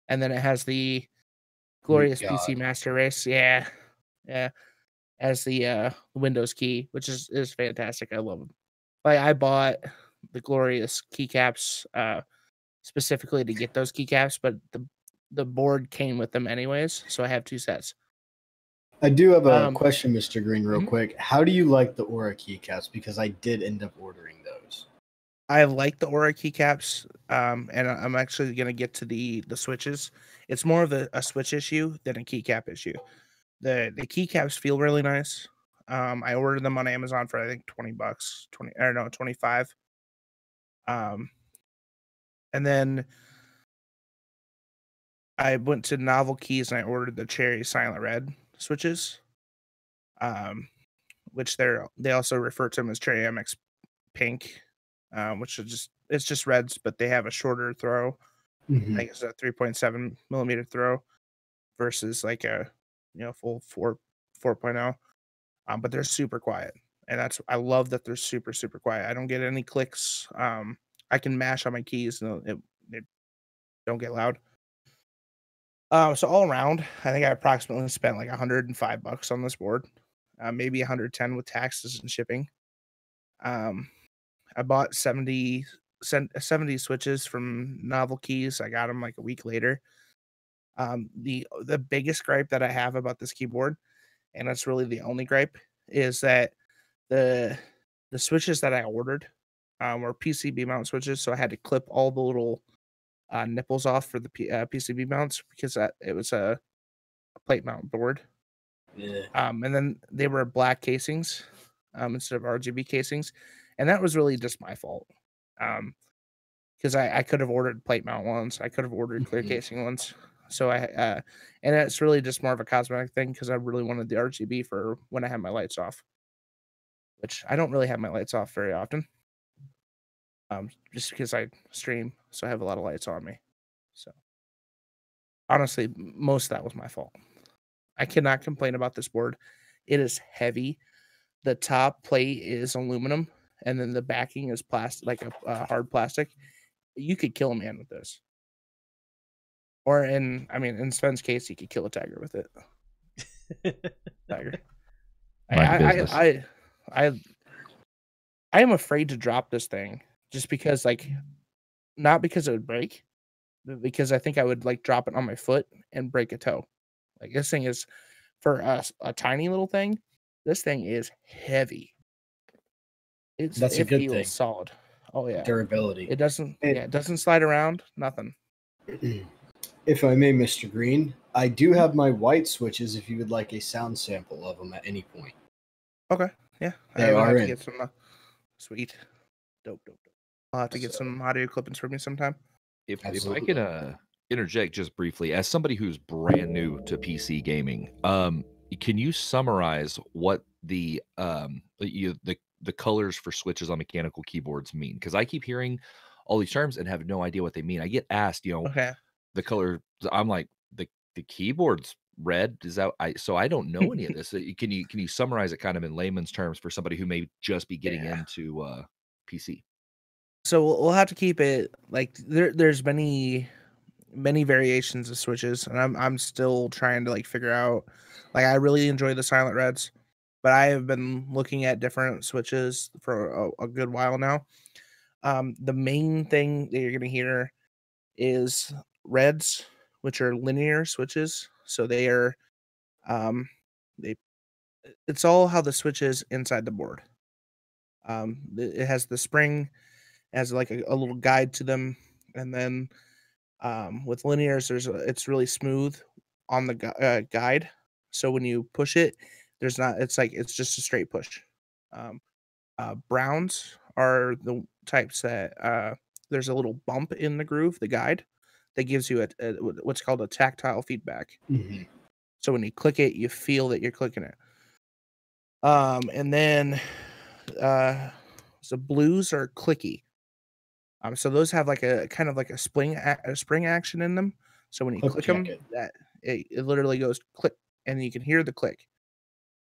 [SPEAKER 3] and then it has the Glorious PC Master Race, yeah, as the Windows key, which is fantastic. I love them. Like, I bought the Glorious keycaps specifically to get those keycaps, but the board came with them anyways, so I have 2 sets.
[SPEAKER 4] I do have a question, Mr. Green, real quick. How do you like the Aura keycaps? Because I did end up ordering those.
[SPEAKER 3] I like the Aura keycaps, and I'm actually going to get to the switches. It's more of a switch issue than a keycap issue. The keycaps feel really nice. I ordered them on Amazon for I think $20, 25. And then I went to Novel Keys and I ordered the Cherry Silent Red switches, which they also refer to them as Cherry MX Pink, which is just reds, but they have a shorter throw.
[SPEAKER 4] Mm-hmm.
[SPEAKER 3] I think it's a 3.7 millimeter throw versus like a full 4.0. But they're super quiet, and I love that they're super super quiet. I don't get any clicks. I can mash on my keys and it don't get loud. So all around, I think I approximately spent like $105 on this board, maybe 110 with taxes and shipping. I bought 70 switches from Novel Keys. I got them like a week later. The biggest gripe that I have about this keyboard, and that's really the only gripe, is that the switches that I ordered were PCB mount switches, so I had to clip all the little nipples off for the PCB mounts because it was a plate mount board.
[SPEAKER 4] Yeah.
[SPEAKER 3] And then they were black casings, instead of RGB casings, and that was really just my fault. Because I could have ordered plate mount ones, I could have ordered clear casing ones. So and it's really just more of a cosmetic thing because I really wanted the RGB for when I have my lights off, which I don't really have my lights off very often. Just because I stream, so I have a lot of lights on me. So honestly, most of that was my fault. I cannot complain about this board. It is heavy. The top plate is aluminum, and then the backing is plastic, like a hard plastic. You could kill a man with this. Or in Sven's case, you could kill a tiger with it. Tiger. I am afraid to drop this thing just because, like, not because it would break, but because I think I would like drop it on my foot and break a toe. Like, this thing is, for a tiny little thing, this thing is heavy.
[SPEAKER 4] That's a good thing.
[SPEAKER 3] Solid. Oh yeah.
[SPEAKER 4] Durability.
[SPEAKER 3] It doesn't slide around, nothing.
[SPEAKER 4] If I may, Mr. Green, I do have my white switches if you would like a sound sample of them at any point.
[SPEAKER 3] Okay, yeah.
[SPEAKER 4] They are
[SPEAKER 3] to get some sweet. Dope. I'll have to get some audio clippings from you sometime.
[SPEAKER 2] If I can interject just briefly, as somebody who's brand new to PC gaming, can you summarize what the colors for switches on mechanical keyboards mean? Because I keep hearing all these terms and have no idea what they mean. I get asked, the color. I'm like, the keyboard's red. Is that so? I don't know any of this. Can you summarize it kind of in layman's terms for somebody who may just be getting into PC?
[SPEAKER 3] So we'll have to keep it like there's many variations of switches, and I'm still trying to like figure out. Like, I really enjoy the silent reds, but I have been looking at different switches for a good while now. The main thing that you're gonna hear is reds, which are linear switches. So they are, it's all how the switch is inside the board. It has the spring, has like a little guide to them, and then with linears, it's really smooth on the guide. So when you push it, it's just a straight push. Browns are the types that there's a little bump in the groove, the guide, that gives you what's called a tactile feedback.
[SPEAKER 4] Mm-hmm.
[SPEAKER 3] So when you click it, you feel that you're clicking it. And then so blues are clicky. So those have like a kind of like a spring action in them. So when you click them, it literally goes click, and you can hear the click.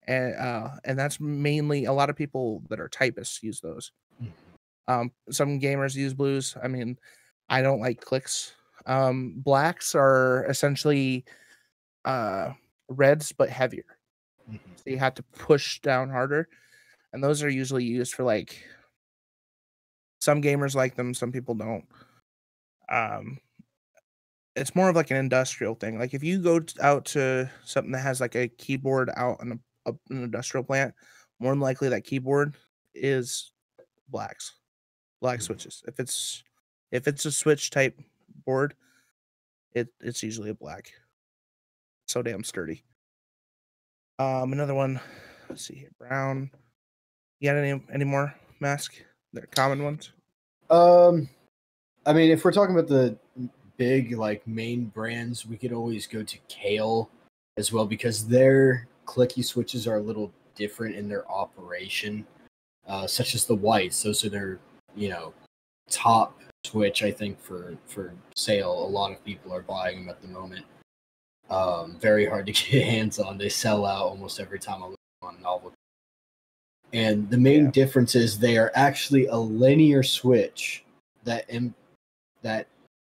[SPEAKER 3] And that's mainly a lot of people that are typists use those. Some gamers use blues. I mean, I don't like clicks. Blacks are essentially reds but heavier. So you have to push down harder, and those are usually used for like, some gamers like them, some people don't. It's more of like an industrial thing. Like, if you go out to something that has like a keyboard out in an industrial plant, more than likely that keyboard is black switches. If it's a switch type board, it's usually a black. So damn sturdy. Another one. Let's see here. Brown. You got any more mask? They're common ones.
[SPEAKER 4] I mean, if we're talking about the big like main brands, we could always go to Kale as well, because their clicky switches are a little different in their operation, such as the whites. Those are their top switch. I think for sale, a lot of people are buying them at the moment. Very hard to get hands on. They sell out almost every time I look on novelty. And the main difference is they are actually a linear switch that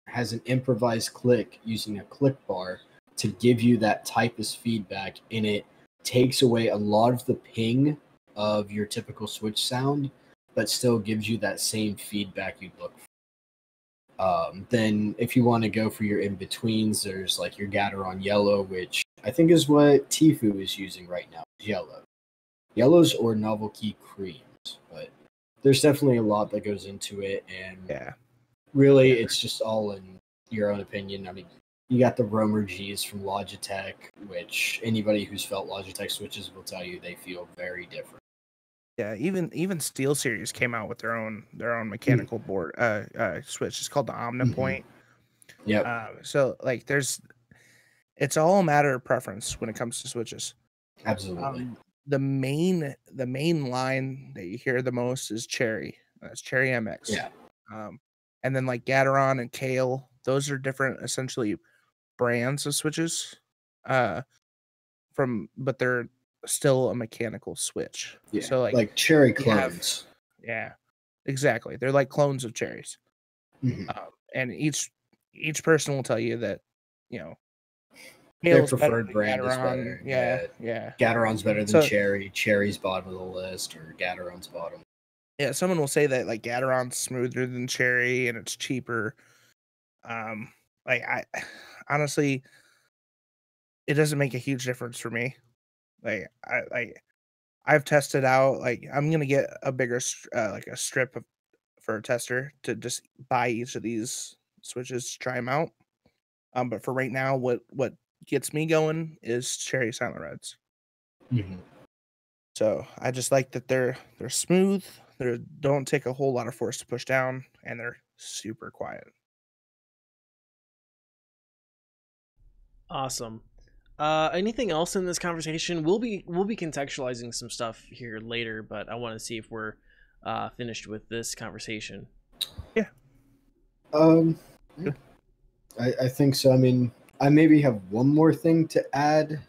[SPEAKER 4] has an improvised click using a click bar to give you that typist feedback, and it takes away a lot of the ping of your typical switch sound, but still gives you that same feedback you'd look for. Then if you want to go for your in-betweens, there's like your Gateron Yellow, which I think is what Tfue is using right now, Yellows or Novel Key Creams, but there's definitely a lot that goes into it, and really it's just all in your own opinion. I mean, you got the Roamer Gs from Logitech, which anybody who's felt Logitech switches will tell you they feel very different.
[SPEAKER 3] Yeah, even Steel Series came out with their own mechanical board switch. It's called the Omnipoint.
[SPEAKER 4] Yep.
[SPEAKER 3] So like it's all a matter of preference when it comes to switches.
[SPEAKER 4] Absolutely.
[SPEAKER 3] The main line that you hear the most is Cherry. That's Cherry MX.
[SPEAKER 4] Yeah.
[SPEAKER 3] And then like Gateron and Kale, those are different essentially brands of switches. But they're still a mechanical switch.
[SPEAKER 4] Yeah.
[SPEAKER 3] So
[SPEAKER 4] like cherry clones.
[SPEAKER 3] Yeah, exactly. They're like clones of cherries. And each person will tell you that, you know,
[SPEAKER 4] their preferred brand is better.
[SPEAKER 3] Yeah.
[SPEAKER 4] Gateron's better than Cherry. Cherry's bottom of the list, or Gateron's bottom.
[SPEAKER 3] Yeah, someone will say that like Gateron's smoother than Cherry and it's cheaper. Like I honestly, it doesn't make a huge difference for me. Like I've tested out. Like I'm gonna get a bigger like a strip for a tester to just buy each of these switches to try them out. But for right now, what gets me going is Cherry Silent Reds. So I just like that they're smooth. They don't take a whole lot of force to push down, and they're super quiet.
[SPEAKER 1] Awesome. Anything else in this conversation? We'll be contextualizing some stuff here later, but I want to see if we're finished with this conversation.
[SPEAKER 3] Yeah.
[SPEAKER 4] I think so. I mean, I maybe have one more thing to add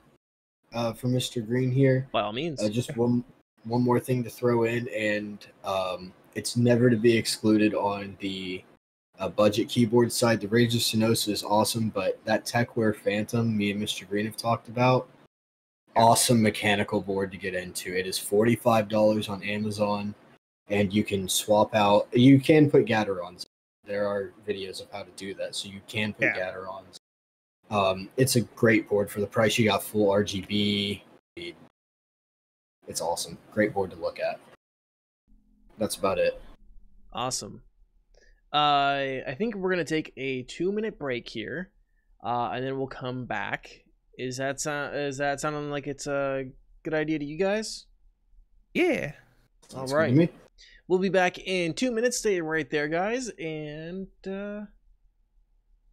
[SPEAKER 4] for Mr. Green here.
[SPEAKER 1] By all means.
[SPEAKER 4] Just one more thing to throw in, and it's never to be excluded on the budget keyboard side. The Rage of Sinosa is awesome, but that TechWare Phantom, me and Mr. Green have talked about, awesome mechanical board to get into. It is $45 on Amazon, and you can swap out. You can put Gaterons. There are videos of how to do that, so you can put Gaterons. It's a great board for the price. You got full RGB. It's awesome. Great board to look at. That's about it.
[SPEAKER 1] Awesome. I think we're gonna take a 2-minute break here, and then we'll come back. Is that sounding like it's a good idea to you guys?
[SPEAKER 3] Yeah.
[SPEAKER 1] All right. We'll be back in 2 minutes. Stay right there, guys, and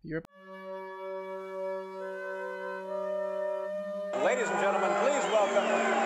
[SPEAKER 1] you're.
[SPEAKER 5] Ladies and gentlemen, please welcome.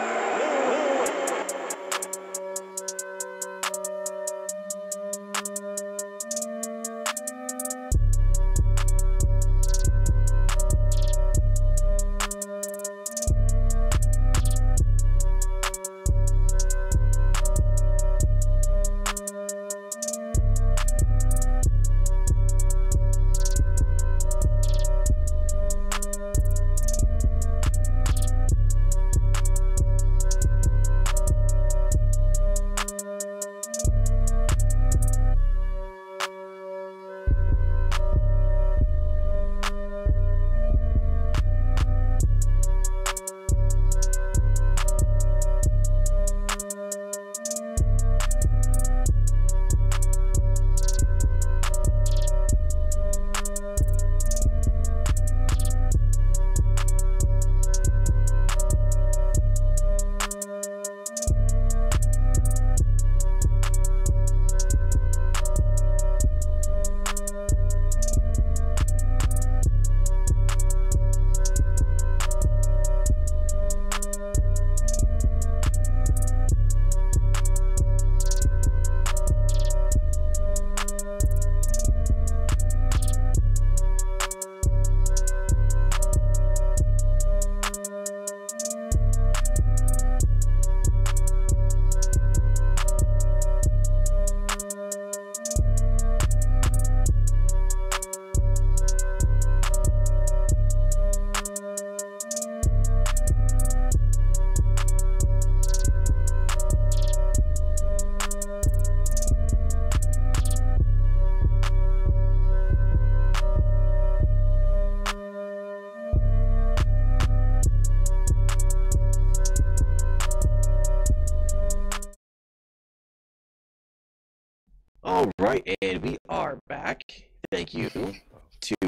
[SPEAKER 1] All right, and we are back. Thank you to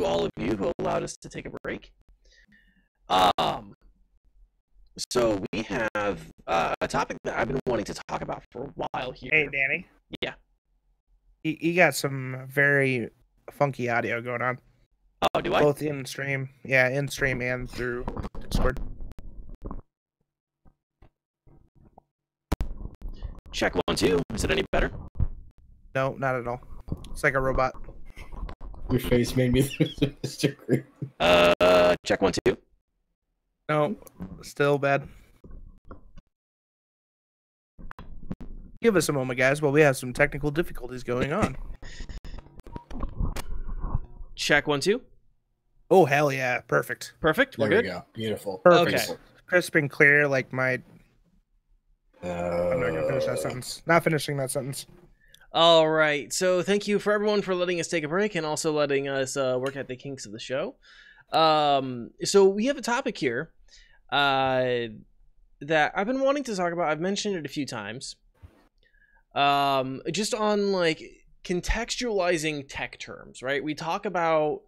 [SPEAKER 1] all of you who allowed us to take a break. So we have a topic that I've been wanting to talk about for a while here.
[SPEAKER 3] Hey, Danny.
[SPEAKER 1] Yeah.
[SPEAKER 3] You got some very funky audio going on.
[SPEAKER 1] Oh, do I?
[SPEAKER 3] Both in stream. Yeah, in stream and through Discord.
[SPEAKER 1] Check 1, 2. Is it any better?
[SPEAKER 3] No, not at all. It's like a robot.
[SPEAKER 4] Your face made me disagree.
[SPEAKER 1] Check 1, 2.
[SPEAKER 3] No, still bad. Give us a moment, guys, while we have some technical difficulties going on.
[SPEAKER 1] Check 1, 2.
[SPEAKER 3] Oh, hell yeah. Perfect.
[SPEAKER 1] Perfect. We're
[SPEAKER 4] There we
[SPEAKER 1] good.
[SPEAKER 4] go. Beautiful.
[SPEAKER 3] Perfect.
[SPEAKER 1] Okay.
[SPEAKER 3] Crisp and clear, like my... I'm not going to finish that
[SPEAKER 4] Uh,
[SPEAKER 3] sentence. Not finishing that sentence.
[SPEAKER 1] All right. So thank you for everyone for letting us take a break and also letting us work at the kinks of the show. So we have a topic here that I've been wanting to talk about. I've mentioned it a few times. Just on like contextualizing tech terms, right? We talk about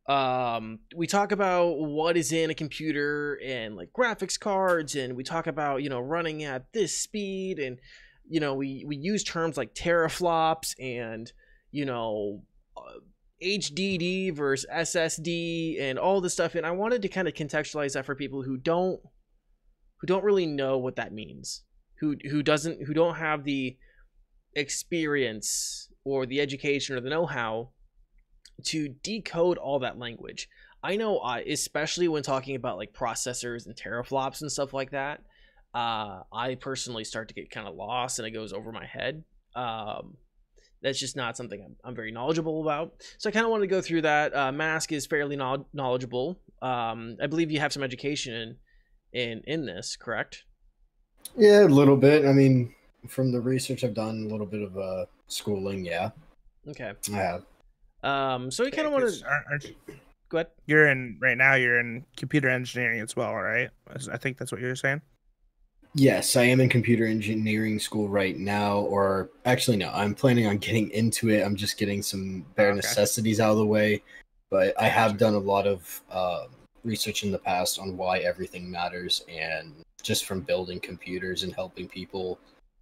[SPEAKER 1] what is in a computer and like graphics cards, and we talk about, running at this speed, and we use terms like teraflops and HDD versus SSD and all this stuff. And I wanted to kind of contextualize that for people who don't really know what that means, who don't have the experience or the education or the know-how to decode all that language. I know, especially when talking about like processors and teraflops and stuff like that, I personally start to get kind of lost and it goes over my head. That's just not something I'm very knowledgeable about. So I kind of want to go through that. Mask is fairly knowledgeable. I believe you have some education in this, correct?
[SPEAKER 4] yeah, a little bit. I mean, from the research I've done, a little bit of schooling. Yeah,
[SPEAKER 1] Okay.
[SPEAKER 4] I have.
[SPEAKER 1] So we kind of want to go ahead.
[SPEAKER 3] You're in computer engineering as well, right? I think that's what you're saying.
[SPEAKER 4] Yes, I am in computer engineering school right now, or actually, no, I'm planning on getting into it. I'm just getting some bare
[SPEAKER 3] Okay.
[SPEAKER 4] necessities out of the way. But I have done a lot of research in the past on why everything matters, and just from building computers and helping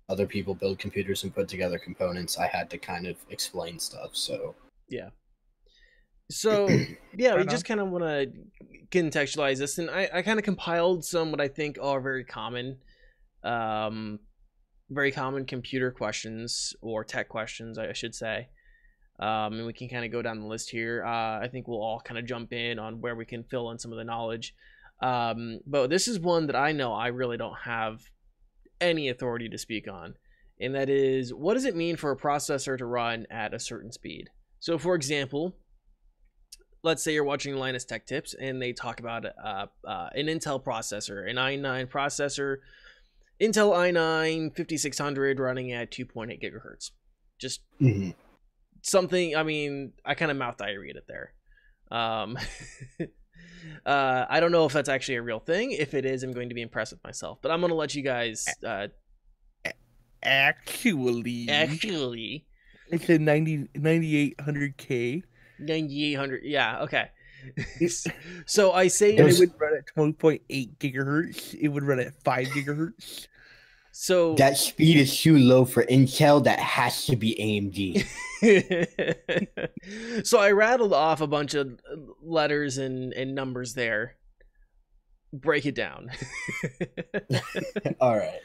[SPEAKER 4] other people build computers and put together components, I had to kind of explain stuff. So
[SPEAKER 1] Yeah. So yeah, we
[SPEAKER 3] Right
[SPEAKER 1] just kind of want to contextualize this, and I kind of compiled some what I think are very common computer questions or tech questions, I should say. And we can kind of go down the list here. I think we'll all kind of jump in on where we can fill in some of the knowledge. But this is one that I know I really don't have any authority to speak on, and that is, what does it mean for a processor to run at a certain speed? So for example, let's say you're watching Linus Tech Tips and they talk about an Intel processor, an i9 processor, Intel i9 5600 running at 2.8 gigahertz. Just something, I mean, I kind of mouth diarrhea it there. I don't know if that's actually a real thing. If it is, I'm going to be impressed with myself. But I'm going to let you guys...
[SPEAKER 3] Actually, it's a 9800K.
[SPEAKER 1] 9800, yeah, okay. So I say...
[SPEAKER 3] And it would run at 12.8 gigahertz. It would run at 5 gigahertz.
[SPEAKER 1] So
[SPEAKER 4] that speed is too low for Intel. That has to be AMD.
[SPEAKER 1] So I rattled off a bunch of letters and numbers there. Break it down.
[SPEAKER 4] All right.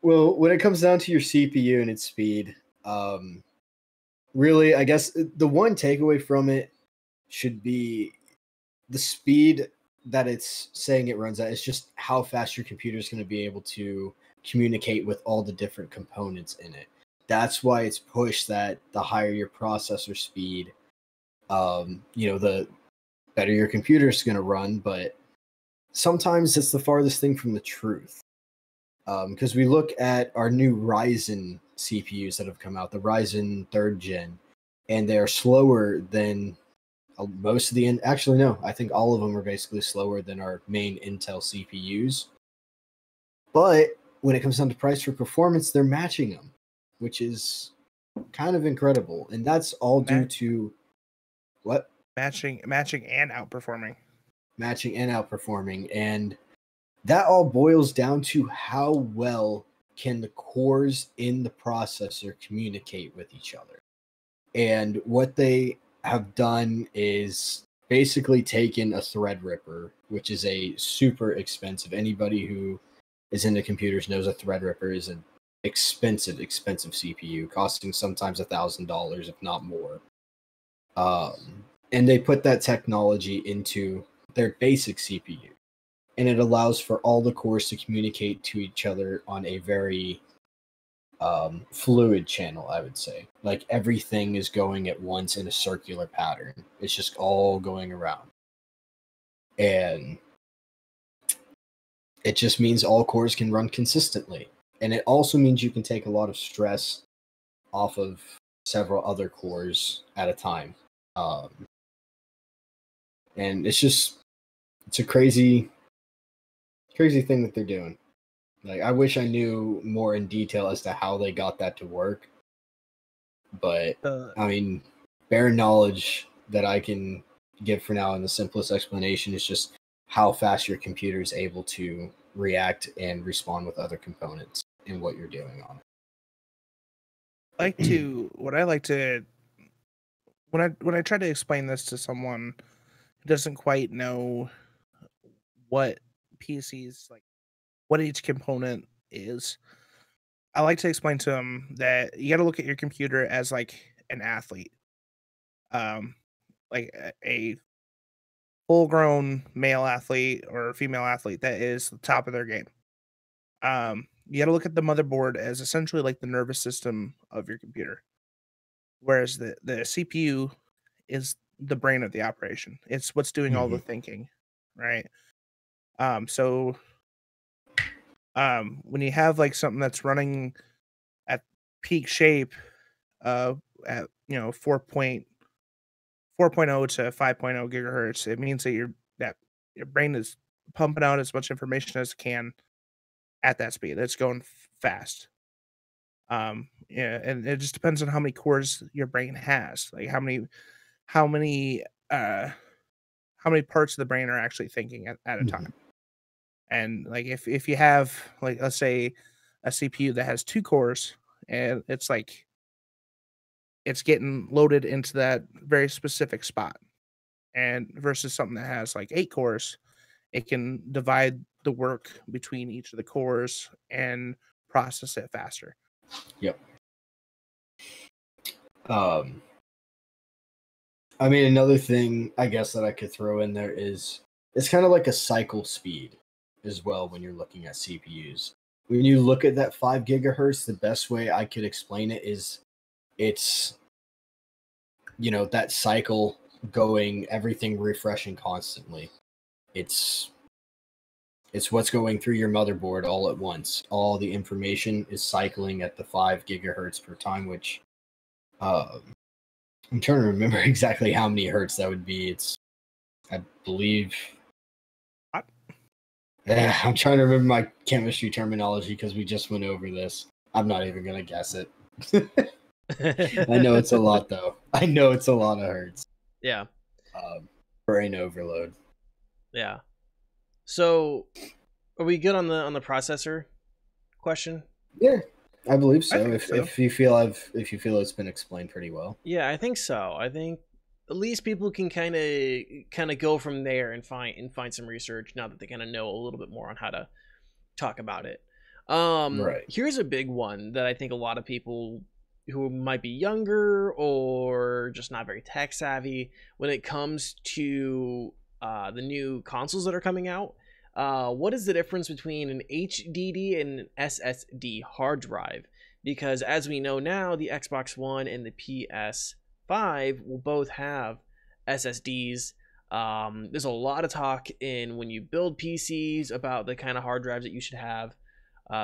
[SPEAKER 4] Well, when it comes down to your CPU and its speed, really, I guess the one takeaway from it should be the speed that it's saying it runs at is just how fast your computer is going to be able to communicate with all the different components in it. That's why it's pushed that the higher your processor speed, the better your computer is going to run. But sometimes it's the farthest thing from the truth. Because we look at our new Ryzen CPUs that have come out, the Ryzen 3rd gen, and they're slower than most of the... Actually, no, I think all of them are basically slower than our main Intel CPUs. But when it comes down to price for performance, they're matching them, which is kind of incredible. And that's all due to... What?
[SPEAKER 3] Matching and outperforming.
[SPEAKER 4] Matching and outperforming. And that all boils down to how well can the cores in the processor communicate with each other. And what they have done is basically taken a Threadripper, which is a super expensive. Anybody who is into computers knows a Threadripper is an expensive CPU, costing sometimes $1,000, if not more. And they put that technology into their basic CPU. And it allows for all the cores to communicate to each other on a very fluid channel, I would say. Like everything is going at once in a circular pattern. It's just all going around. And it just means all cores can run consistently. And it also means you can take a lot of stress off of several other cores at a time. And it's a crazy thing that they're doing. Like, I wish I knew more in detail as to how they got that to work. But, I mean, bare knowledge that I can give for now, and the simplest explanation is just how fast your computer is able to react and respond with other components in what you're doing on it.
[SPEAKER 3] When I try to explain this to someone who doesn't quite know what PCs, like what each component is, I like to explain to them that you got to look at your computer as like an athlete, like a full-grown male athlete or female athlete that is the top of their game. You got to look at the motherboard as essentially like the nervous system of your computer, whereas the CPU is the brain of the operation. It's what's doing all the thinking, right? So when you have like something that's running at peak shape, at 4.0 to 5.0 gigahertz, it means that your brain is pumping out as much information as it can at that speed. It's going fast. And it just depends on how many cores your brain has, like how many parts of the brain are actually thinking at a time. And like if you have, like, let's say a CPU that has 2 cores, and it's like it's getting loaded into that very specific spot, and versus something that has like 8 cores, it can divide the work between each of the cores and process it faster.
[SPEAKER 4] Yep. I mean, another thing I guess that I could throw in there is it's kind of like a cycle speed as well when you're looking at CPUs. When you look at that 5 gigahertz, the best way I could explain it is it's, that cycle going, everything refreshing constantly. It's what's going through your motherboard all at once. All the information is cycling at the 5 gigahertz per time, which I'm trying to remember exactly how many hertz that would be. It's, I believe... I'm trying to remember my chemistry terminology because we just went over this. I'm not even going to guess it. I know it's a lot, though. I know it's a lot of hertz.
[SPEAKER 1] Yeah.
[SPEAKER 4] Brain overload.
[SPEAKER 1] Yeah. So, are we good on the processor question?
[SPEAKER 4] Yeah, I believe so. If you feel it's been explained pretty well.
[SPEAKER 1] Yeah, I think so. I think at least people can kind of go from there and find some research now that they kind of know a little bit more on how to talk about it.
[SPEAKER 4] Right.
[SPEAKER 1] Here's a big one that I think a lot of people who might be younger or just not very tech savvy when it comes to the new consoles that are coming out. What is the difference between an HDD and an SSD hard drive? Because as we know now, the Xbox One and the PS5 will both have SSDs. There's a lot of talk when you build PCs about the kind of hard drives that you should have,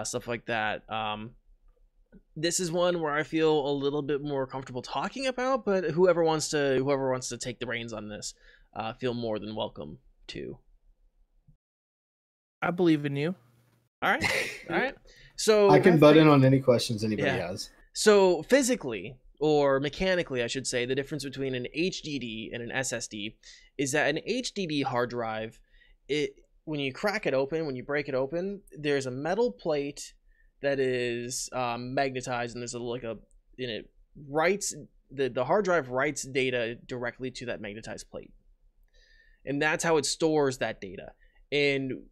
[SPEAKER 1] stuff like that. This is one where I feel a little bit more comfortable talking about, but whoever wants to take the reins on this, feel more than welcome to.
[SPEAKER 3] I believe in you.
[SPEAKER 1] All right. So
[SPEAKER 4] I can butt in on any questions anybody has.
[SPEAKER 1] So physically, or mechanically, I should say, the difference between an HDD and an SSD is that an HDD hard drive, when you crack it open, when you break it open, there's a metal plate that is magnetized, and there's it writes the hard drive writes data directly to that magnetized plate, and that's how it stores that data. And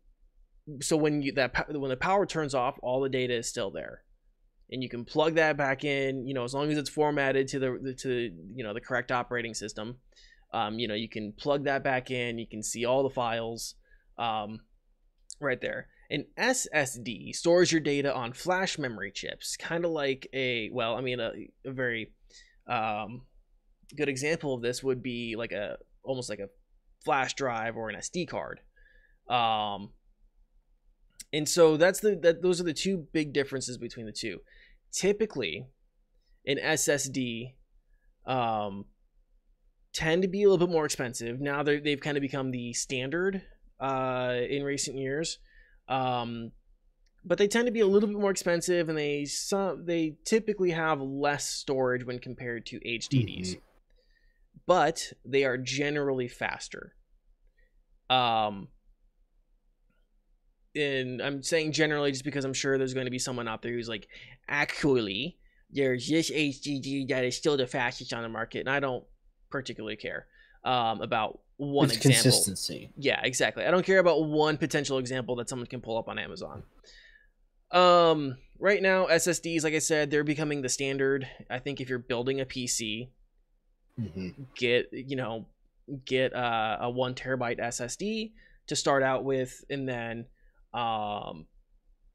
[SPEAKER 1] so when the power turns off, all the data is still there, and you can plug that back in. As long as it's formatted to the correct operating system. You can plug that back in. You can see all the files right there. An SSD stores your data on flash memory chips, kind of like a very good example of this would be almost like a flash drive or an SD card. And so those are the two big differences between the two. Typically, an SSD tend to be a little bit more expensive. Now they've kind of become the standard in recent years, but they tend to be a little bit more expensive, and they typically have less storage when compared to HDDs, but they are generally faster. And I'm saying generally just because I'm sure there's going to be someone out there who's like, actually, there's this HDD that is still the fastest on the market, and I don't particularly care about one example.
[SPEAKER 4] Consistency.
[SPEAKER 1] Yeah, exactly. I don't care about one potential example that someone can pull up on Amazon. Right now, SSDs, like I said, they're becoming the standard. I think if you're building a PC, get a 1 terabyte SSD to start out with, and then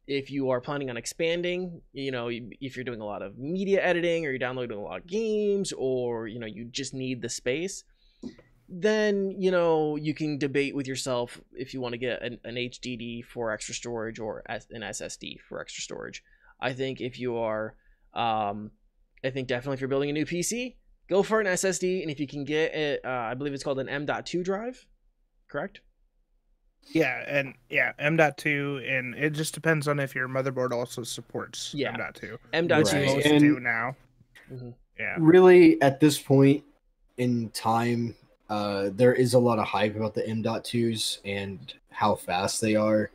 [SPEAKER 1] if you are planning on expanding, if you're doing a lot of media editing, or you're downloading a lot of games, or you just need the space, then you can debate with yourself if you want to get an HDD for extra storage or an SSD for extra storage. I think if you are definitely if you're building a new PC, go for an SSD, and if you can get it, I believe it's called an M.2 drive, correct?
[SPEAKER 3] Yeah, M.2, and it just depends on if your motherboard also supports M.2.
[SPEAKER 1] M.2
[SPEAKER 3] most do now. Yeah.
[SPEAKER 4] Really, at this point in time, there is a lot of hype about the M.2s and how fast they are.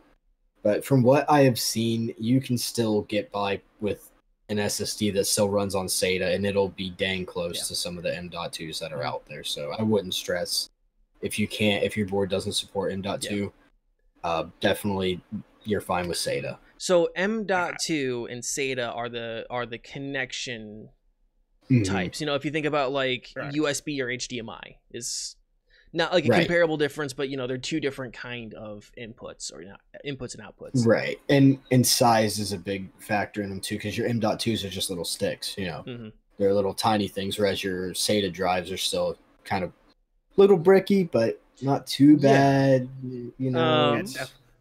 [SPEAKER 4] But from what I have seen, you can still get by with an SSD that still runs on SATA, and it'll be dang close to some of the M.2s that are out there. So I wouldn't stress if your board doesn't support M.2. Definitely you're fine with SATA.
[SPEAKER 1] So M.2 and SATA are the connection types. If you think about like USB or HDMI, is not like a comparable difference, but they're two different kind of inputs or inputs and outputs.
[SPEAKER 4] Right. And size is a big factor in them too, because your M.2s are just little sticks, They're little tiny things, whereas your SATA drives are still kind of little bricky, but not too bad.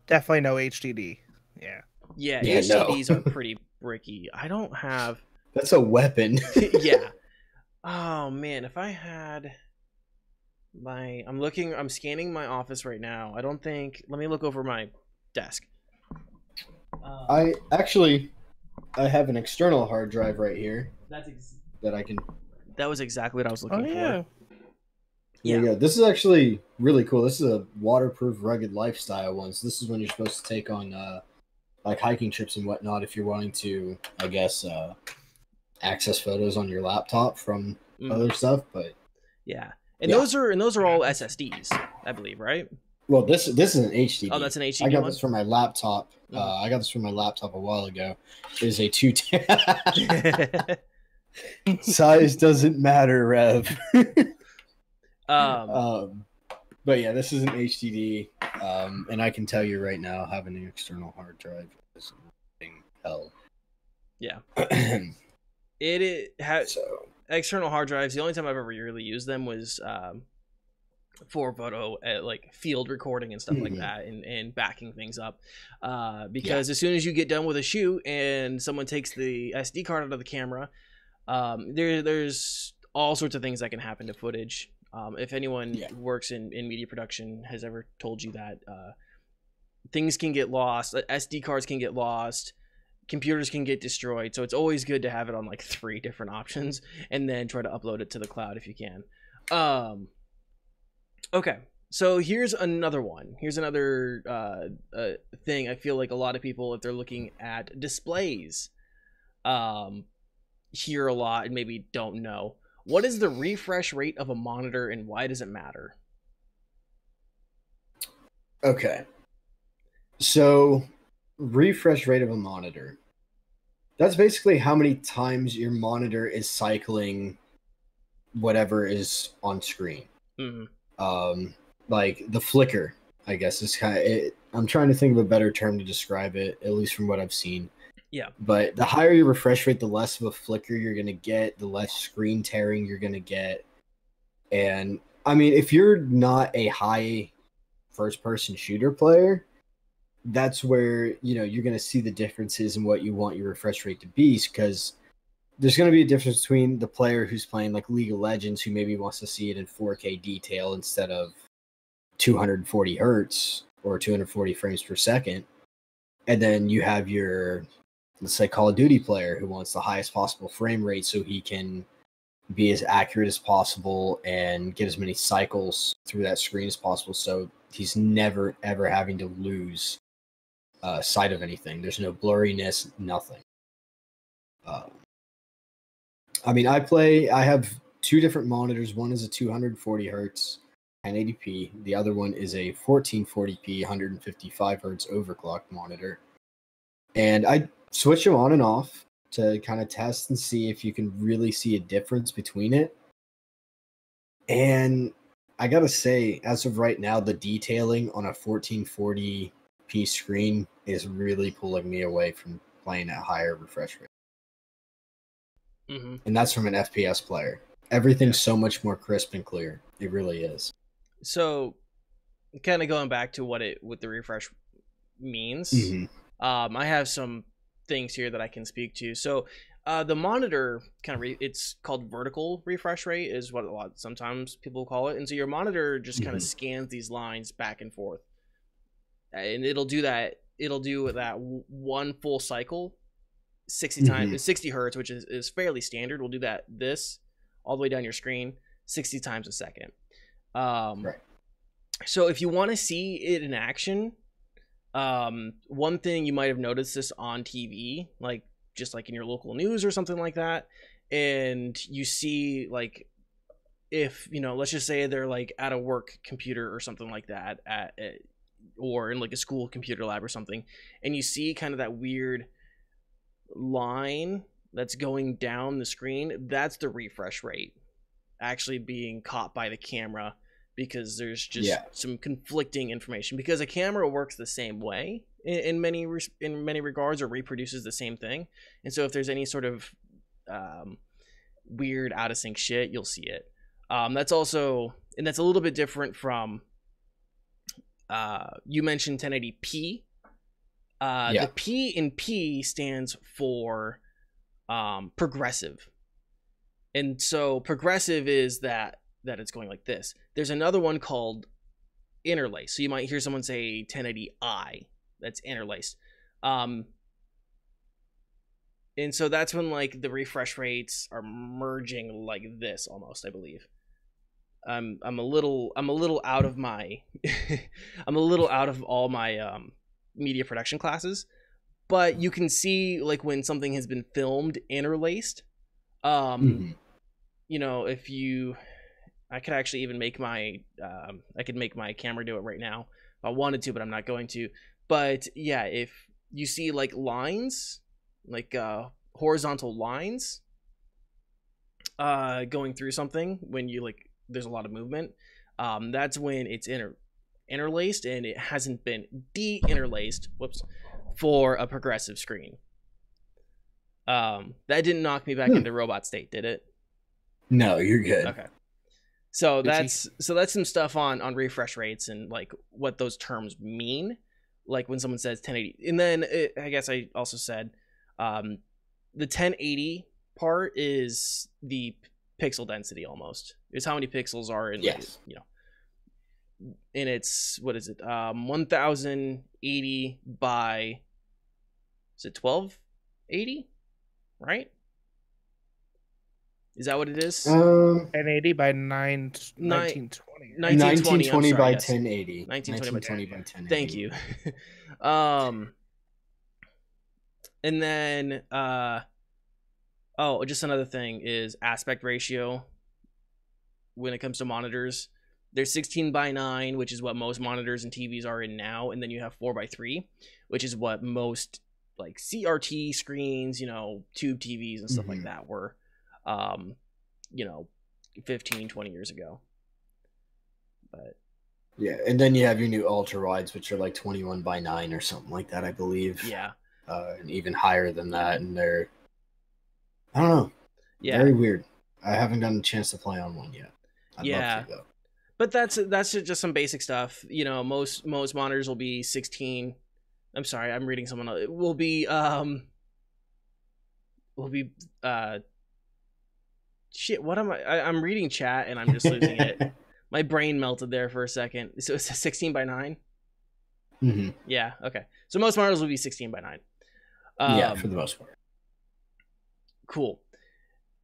[SPEAKER 3] Definitely no HDD.
[SPEAKER 1] Yeah, HDDs are pretty bricky. I don't have.
[SPEAKER 4] That's a weapon.
[SPEAKER 1] Yeah. Oh man, if I had I'm scanning my office right now. Let me look over my desk.
[SPEAKER 4] I have an external hard drive right here. That I can.
[SPEAKER 1] That was exactly what I was looking for.
[SPEAKER 4] There you go. This is actually really cool. This is a waterproof, rugged lifestyle one. So this is when you're supposed to take on like hiking trips and whatnot if you're wanting to, I guess, access photos on your laptop from other stuff. But
[SPEAKER 1] those are all SSDs, I believe, right?
[SPEAKER 4] Well, this is an HDD.
[SPEAKER 1] Oh, that's an HDD.
[SPEAKER 4] I got this from my laptop. I got this from my laptop a while ago. It is a 2 Size doesn't matter, Rev. But yeah, this is an HDD, and I can tell you right now, having an external hard drive is hell.
[SPEAKER 1] Yeah. External hard drives. The only time I've ever really used them was for photo, like field recording and stuff like that, and backing things up. Because as soon as you get done with a shoot and someone takes the SD card out of the camera, there's all sorts of things that can happen to footage. If anyone works in media production has ever told you that things can get lost, SD cards can get lost, computers can get destroyed. So it's always good to have it on like 3 different options and then try to upload it to the cloud if you can. Okay, So here's another one. Here's another thing. I feel like a lot of people, if they're looking at displays, hear a lot and maybe don't know. What is the refresh rate of a monitor and why does it matter?
[SPEAKER 4] Okay. So, refresh rate of a monitor. That's basically how many times your monitor is cycling whatever is on screen.
[SPEAKER 1] Mm-hmm.
[SPEAKER 4] Like the flicker, I guess is kind of. I'm trying to think of a better term to describe it, at least from what I've seen.
[SPEAKER 1] Yeah.
[SPEAKER 4] But the higher your refresh rate, the less of a flicker you're gonna get, the less screen tearing you're gonna get. And I mean, if you're not a high first-person shooter player, that's where you're gonna see the differences in what you want your refresh rate to be, because there's going to be a difference between the player who's playing like League of Legends, who maybe wants to see it in 4K detail instead of 240 hertz or 240 frames per second. And then you have your, let's say, Call of Duty player who wants the highest possible frame rate so he can be as accurate as possible and get as many cycles through that screen as possible. So he's never, ever having to lose sight of anything. There's no blurriness, nothing. I mean, I have two different monitors. One is a 240 hertz 1080p. The other one is a 1440p 155 hertz overclocked monitor. And I switch them on and off to kind of test and see if you can really see a difference between it. And I gotta say, as of right now, the detailing on a 1440p screen is really pulling me away from playing at higher refresh rate.
[SPEAKER 1] Mm-hmm.
[SPEAKER 4] And that's from an FPS player. Everything's so much more crisp and clear. It really is.
[SPEAKER 1] So, kind of going back to what the refresh means.
[SPEAKER 4] Mm-hmm.
[SPEAKER 1] I have some things here that I can speak to. So, the monitor it's called vertical refresh rate is what sometimes people call it. And so your monitor just kind of scans these lines back and forth, and it'll do that. It'll do that one full cycle 60 times, 60 hertz, which is fairly standard. We'll do this all the way down your screen 60 times a second.
[SPEAKER 4] Right.
[SPEAKER 1] So if you want to see it in action, one thing you might have noticed this on TV, like just like in your local news or something like that, and you see like, if let's just say they're like at a work computer or something like that, or in like a school computer lab or something, and you see kind of that weird line that's going down the screen, that's the refresh rate actually being caught by the camera, because there's just some conflicting information, because a camera works the same way in many regards, or reproduces the same thing. And so if there's any sort of weird out of sync shit, you'll see it. That's also, and that's a little bit different from you mentioned 1080p. The P in P stands for progressive. And so progressive is that it's going like this. There's another one called interlace. So you might hear someone say 1080i. That's interlaced. And so that's when like the refresh rates are merging like this almost, I believe. I'm a little out of my I'm a little out of all my media production classes, but you can see like when something has been filmed interlaced. If I could actually even make my I could make my camera do it right now if I wanted to, but I'm not going to. But yeah, if you see like lines, like horizontal lines going through something, when you like there's a lot of movement, that's when it's interlaced, and it hasn't been de-interlaced for a progressive screen. That didn't knock me back into robot state, did it?
[SPEAKER 4] No, you're good.
[SPEAKER 1] Okay. So that's some stuff on refresh rates and like what those terms mean, like when someone says 1080. And then I guess I also said the 1080 part is the pixel density, almost. It's how many pixels are in and it's, what is it, 1080 by, is it 1280, right? Is that what it is?
[SPEAKER 3] 1080 by 1920.
[SPEAKER 4] 1920
[SPEAKER 1] sorry,
[SPEAKER 4] by
[SPEAKER 1] yes.
[SPEAKER 4] 1080.
[SPEAKER 1] 1920
[SPEAKER 4] by 1080.
[SPEAKER 1] Thank you. And then just another thing is aspect ratio. When it comes to monitors, there's 16 by 9, which is what most monitors and TVs are in now, and then you have 4 by 3, which is what most like CRT screens, tube TVs and stuff like that were 15, 20 years ago. But
[SPEAKER 4] yeah, and then you have your new ultra wides, which are like 21 by 9 or something like that, I believe.
[SPEAKER 1] Yeah.
[SPEAKER 4] And even higher than that, and they're, I don't know,
[SPEAKER 1] yeah,
[SPEAKER 4] very weird. I haven't gotten a chance to play on one yet. I'd love to, though.
[SPEAKER 1] But that's just some basic stuff. Most monitors will be 16. I'm sorry, I'm reading someone else. It will be shit, what am I'm reading chat and I'm just losing it. My brain melted there for a second. So it's a 16 by 9?
[SPEAKER 4] Mm-hmm.
[SPEAKER 1] Yeah, okay. So most monitors will be 16 by 9.
[SPEAKER 4] Yeah, for the most part.
[SPEAKER 1] Cool.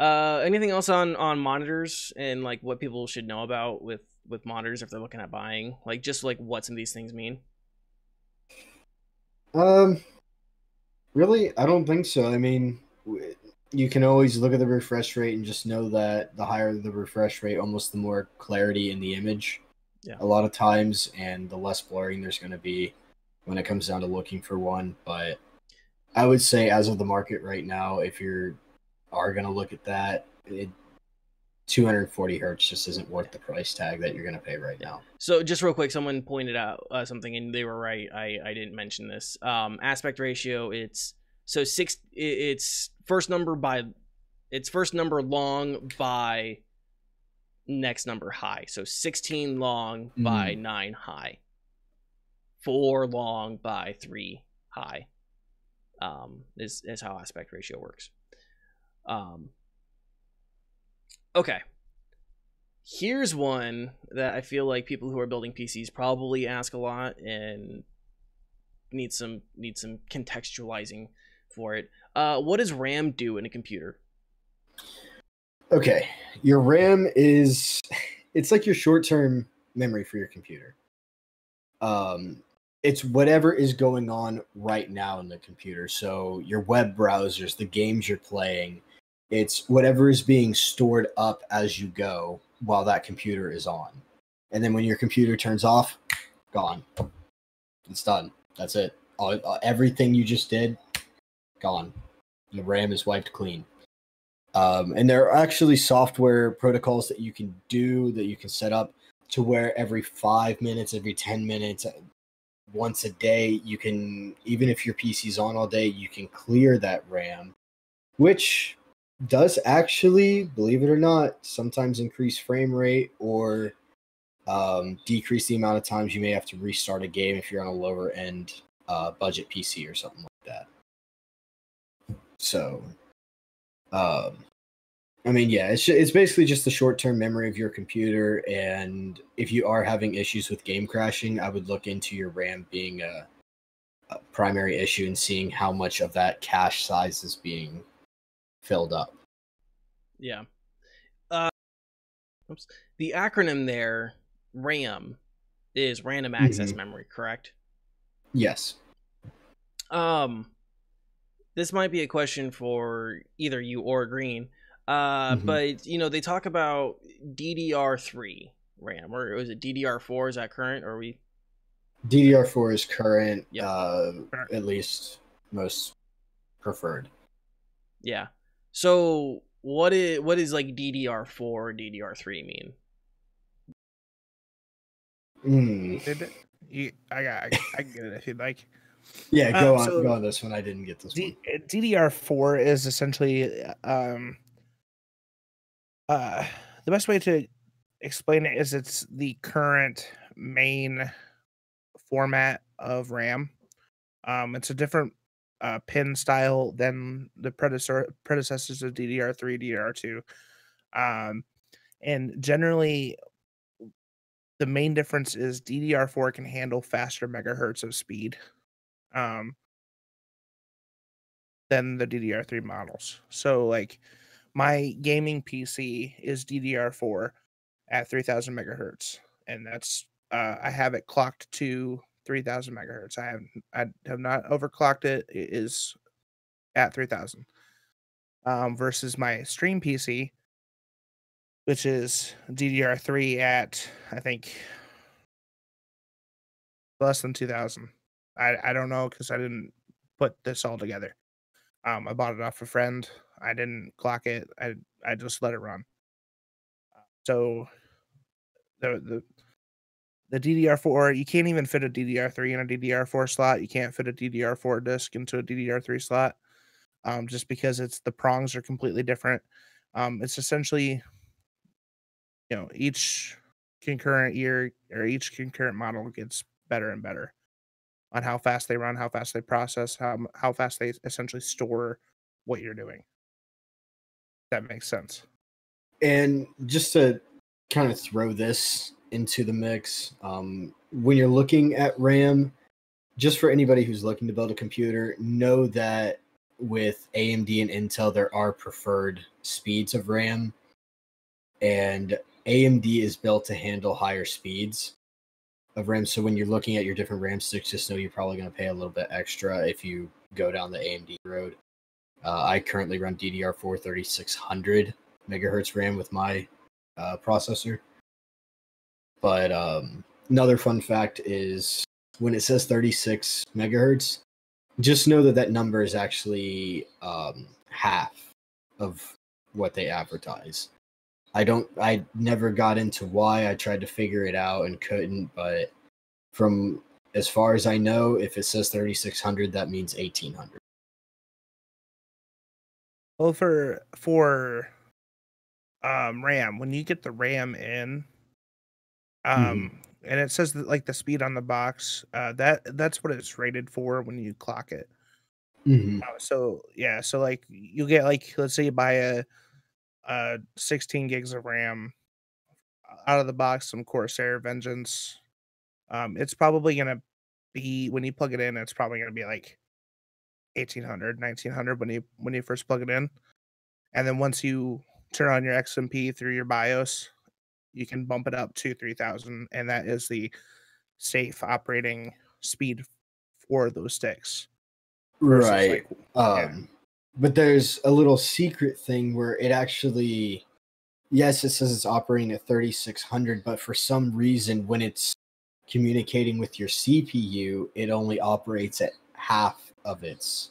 [SPEAKER 1] Anything else on monitors and like what people should know about with monitors if they're looking at buying? Like just like what some of these things mean?
[SPEAKER 4] Really, I don't think so. I mean, you can always look at the refresh rate and just know that the higher the refresh rate, almost the more clarity in the image.
[SPEAKER 1] Yeah.
[SPEAKER 4] A lot of times, and the less blurring there's going to be when it comes down to looking for one. But I would say, as of the market right now, if you are going to look at that, 240 hertz just isn't worth the price tag that you're going to pay right now.
[SPEAKER 1] So just real quick, someone pointed out something and they were right. I didn't mention this. Aspect ratio, it's first number long by next number high. So 16 long by 9 high. 4 long by 3 high. Is how aspect ratio works. Okay. Here's one that I feel like people who are building PCs probably ask a lot and need some contextualizing for it. What does RAM do in a computer?
[SPEAKER 4] Okay, your RAM it's like your short-term memory for your computer. It's whatever is going on right now in the computer. So your web browsers, the games you're playing, it's whatever is being stored up as you go while that computer is on. And then when your computer turns off, gone. It's done. That's it. Everything you just did, gone. The RAM is wiped clean. And there are actually software protocols that you can do, that you can set up to where every 5 minutes, every 10 minutes, once a day, you can, even if your PC's on all day, you can clear that RAM, which does actually, believe it or not, sometimes increase frame rate or decrease the amount of times you may have to restart a game if you're on a lower end budget PC or something like that. So, I mean, yeah, it's basically just the short-term memory of your computer, and if you are having issues with game crashing, I would look into your RAM being a primary issue and seeing how much of that cache size is being filled up.
[SPEAKER 1] Yeah. The acronym there, RAM, is random access memory, correct?
[SPEAKER 4] Yes.
[SPEAKER 1] This might be a question for either you or Green. But they talk about DDR3 RAM, or was it DDR4? Is that current, or are we?
[SPEAKER 4] DDR4 is current.
[SPEAKER 1] Yep.
[SPEAKER 4] At least most preferred.
[SPEAKER 1] Yeah. So what is like DDR4 or DDR3 mean?
[SPEAKER 3] I can get it if you'd like.
[SPEAKER 4] Yeah, go on this one. I didn't get this one.
[SPEAKER 3] DDR4 is essentially the best way to explain it is it's the current main format of RAM. It's a different pin style than the predecessors of DDR3, DDR2. And generally, the main difference is DDR4 can handle faster megahertz of speed than the DDR3 models. So, like, My gaming PC is DDR4 at 3000 megahertz, and that's I have it clocked to 3000 megahertz. I have not overclocked it. It is at 3000. Versus my stream PC, which is DDR3 at, I think, less than 2000. I don't know because I didn't put this all together. I bought it off a friend. I didn't clock it. I just let it run. So the DDR4, you can't even fit a DDR3 in a DDR4 slot. You can't fit a DDR4 disk into a DDR3 slot, just because the prongs are completely different. It's essentially, each concurrent year or each concurrent model gets better and better on how fast they run, how fast they process, how fast they essentially store what you're doing. That makes sense.
[SPEAKER 4] And just to kind of throw this into the mix, when you're looking at RAM, just for anybody who's looking to build a computer, know that with AMD and Intel, there are preferred speeds of RAM, and AMD is built to handle higher speeds of RAM. So when you're looking at your different RAM sticks, just know you're probably going to pay a little bit extra if you go down the AMD road. I currently run DDR4 3600 megahertz RAM with my processor. But another fun fact is when it says 36 megahertz, just know that that number is actually half of what they advertise. I never got into why. I tried to figure it out and couldn't, but from as far as I know, if it says 3600, that means 1800.
[SPEAKER 3] Well, for RAM, when you get the RAM in, and it says that, like, the speed on the box, that's what it's rated for when you clock it. So like you get, like, let's say you buy a 16 gigs of RAM out of the box, some Corsair Vengeance. It's probably gonna be, when you plug it in, it's probably gonna be like 1800, 1900 when you first plug it in, and then once you turn on your XMP through your BIOS, you can bump it up to 3000, and that is the safe operating speed for those sticks.
[SPEAKER 4] Right.
[SPEAKER 3] Yeah.
[SPEAKER 4] But there's a little secret thing where it actually, yes, it says it's operating at 3600, but for some reason, when it's communicating with your CPU, it only operates at half of its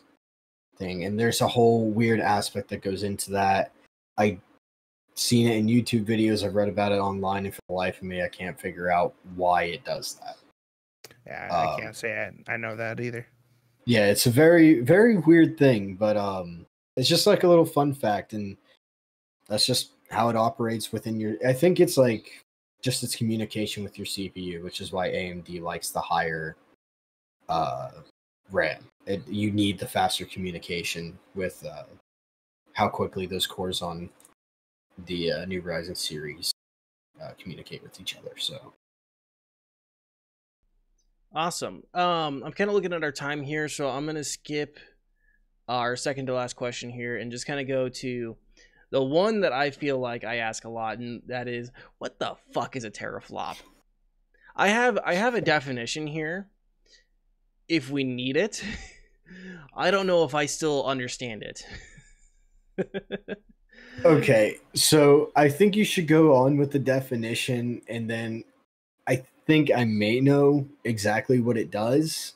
[SPEAKER 4] thing. And there's a whole weird aspect that goes into that. I've seen it in YouTube videos. I've read about it online, and for the life of me, I can't figure out why it does that.
[SPEAKER 3] Yeah, I can't say I know that either.
[SPEAKER 4] Yeah, it's a very, very weird thing, but it's just like a little fun fact, and that's just how it operates within your. I think it's like just its communication with your CPU, which is why AMD likes the higher RAM. You need the faster communication with how quickly those cores on the new Ryzen series communicate with each other. So.
[SPEAKER 1] Awesome. I'm kind of looking at our time here, so I'm going to skip our second to last question here and just kind of go to the one that I feel like I ask a lot, and that is, what the fuck is a teraflop? I have a definition here if we need it. I don't know if I still understand it.
[SPEAKER 4] Okay, so I think you should go on with the definition, and then I think I may know exactly what it does.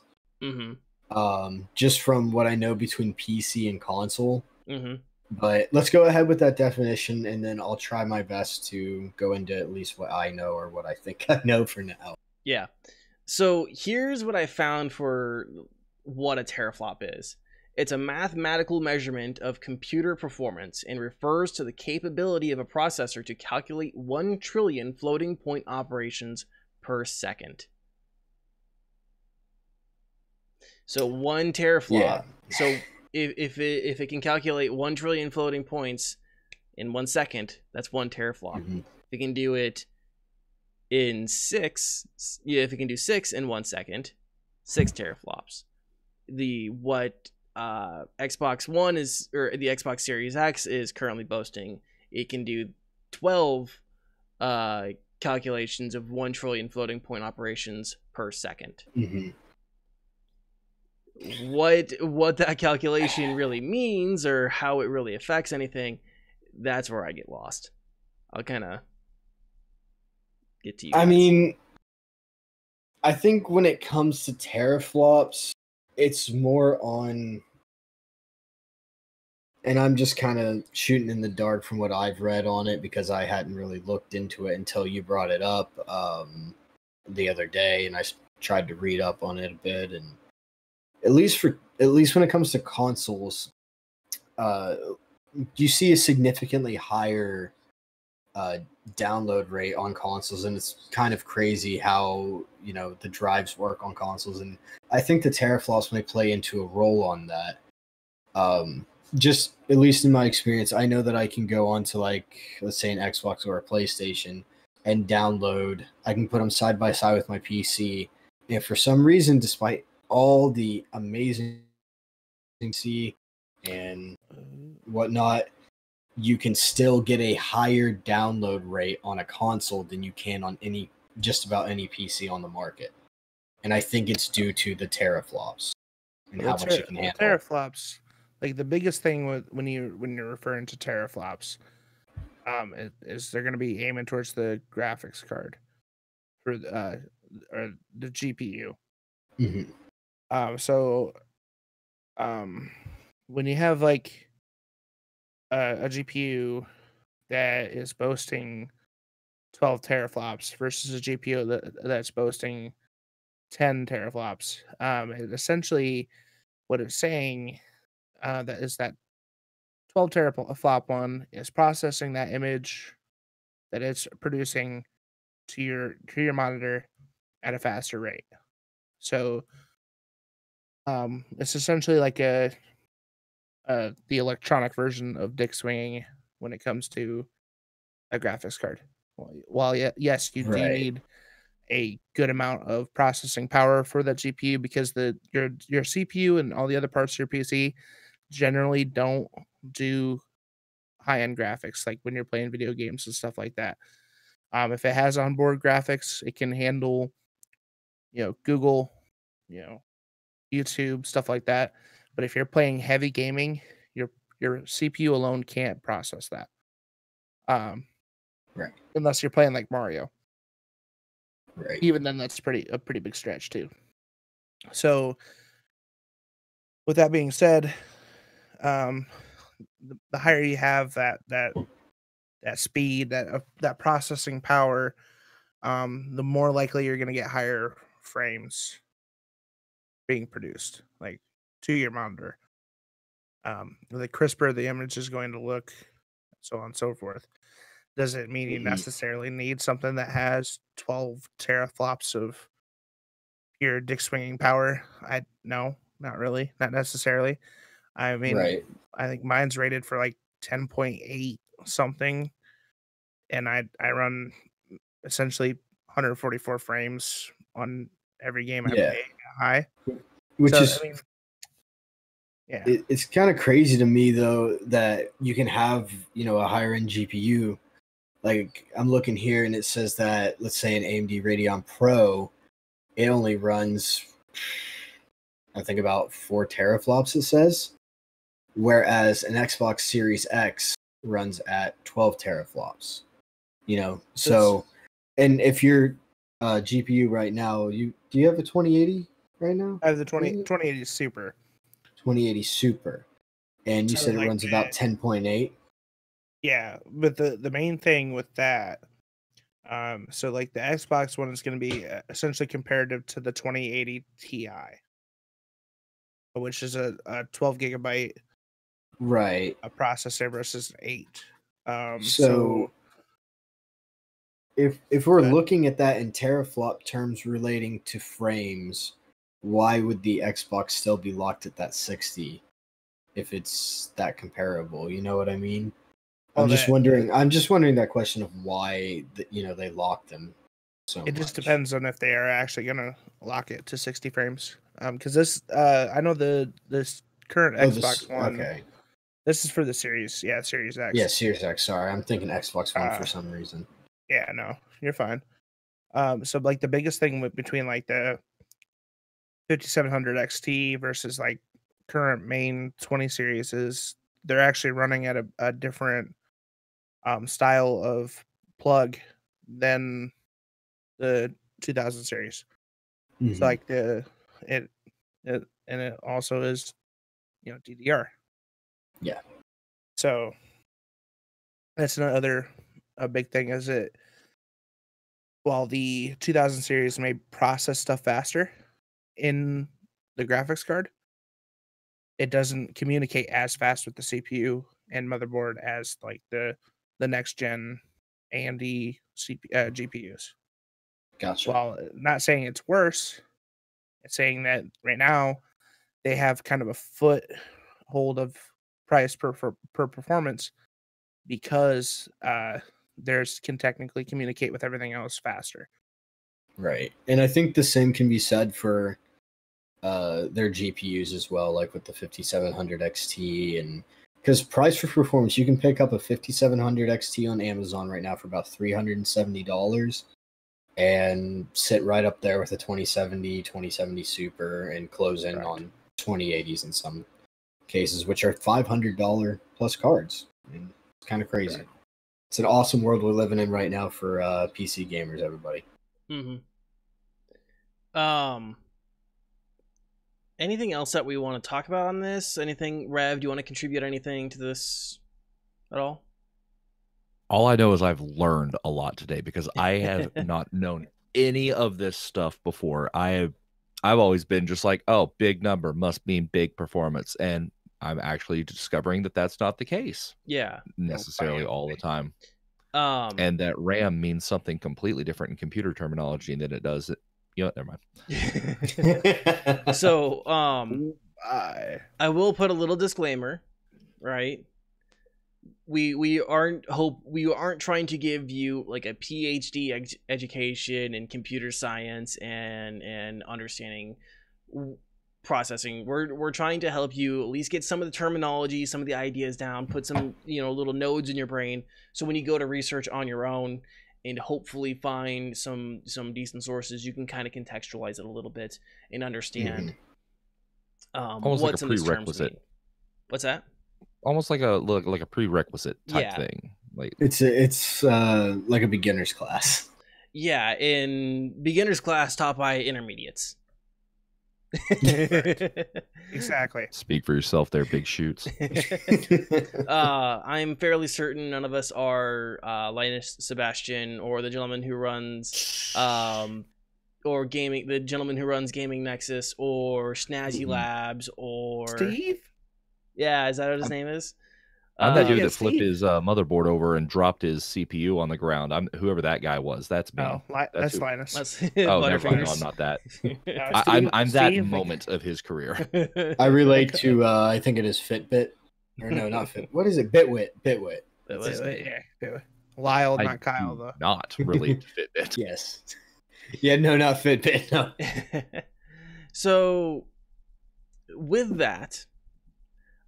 [SPEAKER 4] Just from what I know between PC and console. But let's go ahead with that definition, and then I'll try my best to go into at least what I know or what I think I know for now.
[SPEAKER 1] Yeah. So here's what I found for what a teraflop is. It's a mathematical measurement of computer performance and refers to the capability of a processor to calculate 1 trillion floating point operations per second. So 1 teraflop.
[SPEAKER 4] Yeah.
[SPEAKER 1] So if it can calculate 1 trillion floating points in 1 second, that's 1 teraflop. If it can do it in 6, if it can do 6 in 1 second, 6 teraflops. What Xbox One or the Xbox Series X is currently boasting it can do 12 calculations of 1 trillion floating point operations per second.
[SPEAKER 4] Mm-hmm.
[SPEAKER 1] What that calculation really means or how it really affects anything, that's where I get lost. I'll kind of get to you guys.
[SPEAKER 4] I mean, I think when it comes to teraflops, it's more on, and I'm just kind of shooting in the dark from what I've read on it because I hadn't really looked into it until you brought it up the other day, and I tried to read up on it a bit. And at least when it comes to consoles, you see a significantly higher download rate on consoles, and it's kind of crazy how the drives work on consoles, and I think the teraflops may play into a role on that. Just at least in my experience, I know that I can go onto, like, let's say an Xbox or a PlayStation and download. I can put them side by side with my PC, and for some reason, despite all the amazing C and whatnot, you can still get a higher download rate on a console than you can on just about any PC on the market. And I think it's due to the teraflops and how much you can handle.
[SPEAKER 3] Teraflops, like the biggest thing when you're referring to teraflops, is they're going to be aiming towards the graphics card for or the GPU.
[SPEAKER 4] Mm-hmm.
[SPEAKER 3] So when you have like a GPU that is boasting 12 teraflops versus a GPU that's boasting 10 teraflops, essentially what it's saying that is that 12 teraflop one is processing that image that it's producing to your monitor at a faster rate. So it's essentially like the electronic version of dick swinging when it comes to a graphics card. While yes, you do need a good amount of processing power for that GPU because your CPU and all the other parts of your PC generally don't do high-end graphics like when you're playing video games and stuff like that. If it has onboard graphics, it can handle Google, YouTube, stuff like that. But if you're playing heavy gaming, your CPU alone can't process that.
[SPEAKER 4] Right.
[SPEAKER 3] Unless you're playing like Mario.
[SPEAKER 4] Right.
[SPEAKER 3] Even then, that's a pretty big stretch too. So, with that being said, the higher you have that speed, that processing power, the more likely you're going to get higher frames being produced, like to your monitor. The crisper the image is going to look, so on and so forth. Doesn't mean you necessarily need something that has 12 teraflops of pure dick swinging power. No, not really, not necessarily. I mean, I think mine's rated for like 10.8 something, and I run essentially 144 frames on every game I play high.
[SPEAKER 4] It's kind of crazy to me though that you can have a higher end GPU. Like I'm looking here and it says that, let's say an AMD Radeon Pro, it only runs, I think, about 4 teraflops, it says, whereas an Xbox Series X runs at 12 teraflops. So, and if your GPU right now, do you have a 2080 right now?
[SPEAKER 3] I have the 2080 Super.
[SPEAKER 4] 2080 Super, and you said it runs about 10.8.
[SPEAKER 3] Yeah, but the main thing with that, so like the Xbox one is going to be essentially comparative to the 2080 Ti, which is a 12 gigabyte a processor versus 8.
[SPEAKER 4] So if we're looking at that in teraflop terms relating to frames, why would the Xbox still be locked at that 60 if it's that comparable? You know what I mean? I'm just wondering that question of why they lock them so much.
[SPEAKER 3] It just depends on if they are actually going to lock it to 60 frames. Because this I know this current
[SPEAKER 4] Oh,
[SPEAKER 3] Xbox One.
[SPEAKER 4] Okay.
[SPEAKER 3] This is for the Series. Yeah, Series X.
[SPEAKER 4] Yeah, Series X. Sorry, I'm thinking Xbox One for
[SPEAKER 3] Uh,
[SPEAKER 4] some reason.
[SPEAKER 3] Yeah, no, you're fine. So like the biggest thing between like the 5700 XT versus like current main 20 series is they're actually running at a different style of plug than the 2000 series.
[SPEAKER 4] Mhm.
[SPEAKER 3] So like it and it also is DDR.
[SPEAKER 4] Yeah.
[SPEAKER 3] So that's another a big thing is it while the 2000 series may process stuff faster in the graphics card, it doesn't communicate as fast with the CPU and motherboard as like the next gen AMD GPUs.
[SPEAKER 4] Gotcha.
[SPEAKER 3] While not saying it's worse, it's saying that right now they have kind of a foothold of price per performance because theirs can technically communicate with everything else faster.
[SPEAKER 4] Right. And I think the same can be said for their GPUs as well, like with the 5700 XT. And because price for performance, you can pick up a 5700 XT on Amazon right now for about $370 and sit right up there with a 2070 Super and close in on 2080s in some cases, which are $500 plus cards. I mean, it's kind of crazy.
[SPEAKER 3] Right.
[SPEAKER 4] It's an awesome world we're living in right now for PC gamers, everybody.
[SPEAKER 1] Mm-hmm. Anything else that we want to talk about on this? Anything, Rev? Do you want to contribute anything to this at all?
[SPEAKER 2] All I know is I've learned a lot today because I have not known any of this stuff before. I've always been just like, oh, big number must mean big performance, and I'm actually discovering that that's not the case.
[SPEAKER 1] Yeah,
[SPEAKER 2] necessarily all the time.
[SPEAKER 1] and
[SPEAKER 2] that RAM means something completely different in computer terminology than it does. Never mind.
[SPEAKER 1] So,
[SPEAKER 3] I
[SPEAKER 1] will put a little disclaimer, right? We aren't trying to give you like a PhD education in computer science and understanding processing. We're trying to help you at least get some of the terminology, some of the ideas down, put some little nodes in your brain, so when you go to research on your own and hopefully find some decent sources, you can kind of contextualize it a little bit and understand
[SPEAKER 2] almost
[SPEAKER 1] what's
[SPEAKER 2] like a
[SPEAKER 1] in this terms
[SPEAKER 2] prerequisite.
[SPEAKER 1] mean. What's that?
[SPEAKER 2] Almost like a prerequisite type
[SPEAKER 1] Yeah.
[SPEAKER 2] thing. Like
[SPEAKER 4] it's like a beginner's class.
[SPEAKER 1] Yeah, in beginner's class taught by intermediates.
[SPEAKER 3] exactly.
[SPEAKER 2] Speak for yourself there, big shoots.
[SPEAKER 1] I'm fairly certain none of us are Linus Sebastian or the gentleman who runs the gentleman who runs Gaming Nexus or Snazzy Labs or
[SPEAKER 3] Steve?
[SPEAKER 1] Yeah, is that what his name is?
[SPEAKER 2] I'm that dude
[SPEAKER 3] yeah,
[SPEAKER 2] that flipped
[SPEAKER 3] Steve.
[SPEAKER 2] his motherboard over and dropped his CPU on the ground. I'm whoever that guy was. That's me.
[SPEAKER 3] Oh, that's Linus.
[SPEAKER 1] That's
[SPEAKER 2] Oh, never mind. No,
[SPEAKER 1] Butterfingers.
[SPEAKER 2] I'm not that.
[SPEAKER 3] Steve,
[SPEAKER 2] I'm that
[SPEAKER 3] Steve,
[SPEAKER 2] moment of his career.
[SPEAKER 4] I relate to I think it is Fitbit. Or no, not Fit. What is it? Bitwit. That's his name.
[SPEAKER 3] Yeah. Lyle,
[SPEAKER 2] I
[SPEAKER 3] not Kyle,
[SPEAKER 2] do
[SPEAKER 3] though.
[SPEAKER 2] not relate to Fitbit.
[SPEAKER 4] Yes. Yeah, no, not Fitbit. No.
[SPEAKER 1] So, with that,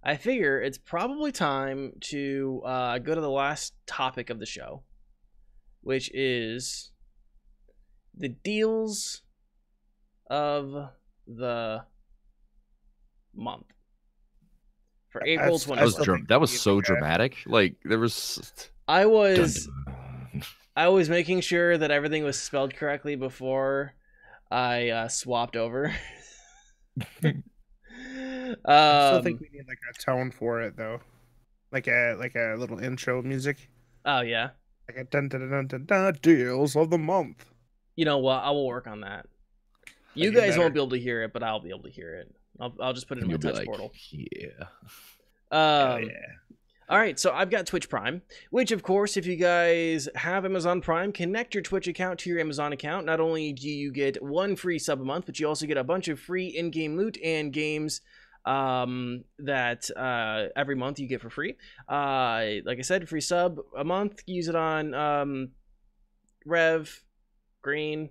[SPEAKER 1] I figure it's probably time to go to the last topic of the show, which is the deals of the month for April 20th.
[SPEAKER 2] That was so dramatic. Like there was.
[SPEAKER 1] I was making sure that everything was spelled correctly before I swapped over.
[SPEAKER 3] I still think we need like a tone for it though, like a little intro music.
[SPEAKER 1] Oh yeah,
[SPEAKER 3] like a dun dun dun dun dun deals of the month.
[SPEAKER 1] You know what? I will work on that. You guys won't be able to hear it, but I'll be able to hear it. I'll just put it in my touch portal.
[SPEAKER 2] Yeah.
[SPEAKER 3] Yeah.
[SPEAKER 1] All right, so I've got Twitch Prime, which, of course, if you guys have Amazon Prime, connect your Twitch account to your Amazon account. Not only do you get one free sub a month, but you also get a bunch of free in-game loot and games that every month you get for free. Like I said, free sub a month. Use it on Rev, Green,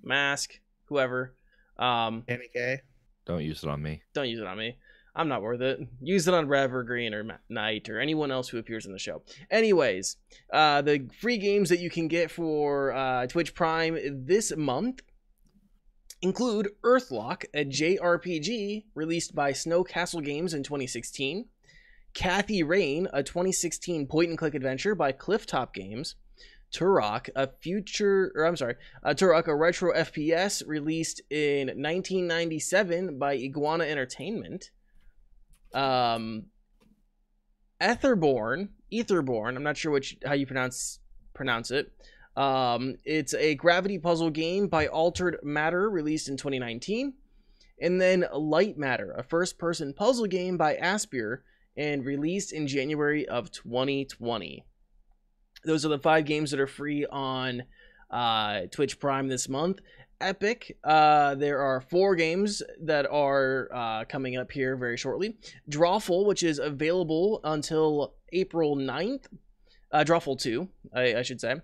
[SPEAKER 1] Mask, whoever.
[SPEAKER 3] NK.
[SPEAKER 2] Don't use it on me.
[SPEAKER 1] Don't use it on me. I'm not worth it. Use it on Rev or Green or Knight or anyone else who appears in the show. Anyways, the free games that you can get for Twitch Prime this month include Earthlock, a JRPG released by Snow Castle Games in 2016, Kathy Rain, a 2016 point-and-click adventure by Clifftop Games, Turok, a retro FPS released in 1997 by Iguana Entertainment. Etherborn, I'm not sure how you pronounce it. It's a gravity puzzle game by Altered Matter released in 2019. And then Light Matter, a first-person puzzle game by Aspyr and released in January of 2020. Those are the 5 games that are free on Twitch Prime this month. Epic, there are 4 games that are coming up here very shortly. Drawful, which is available until April 9th. Drawful 2, I should say.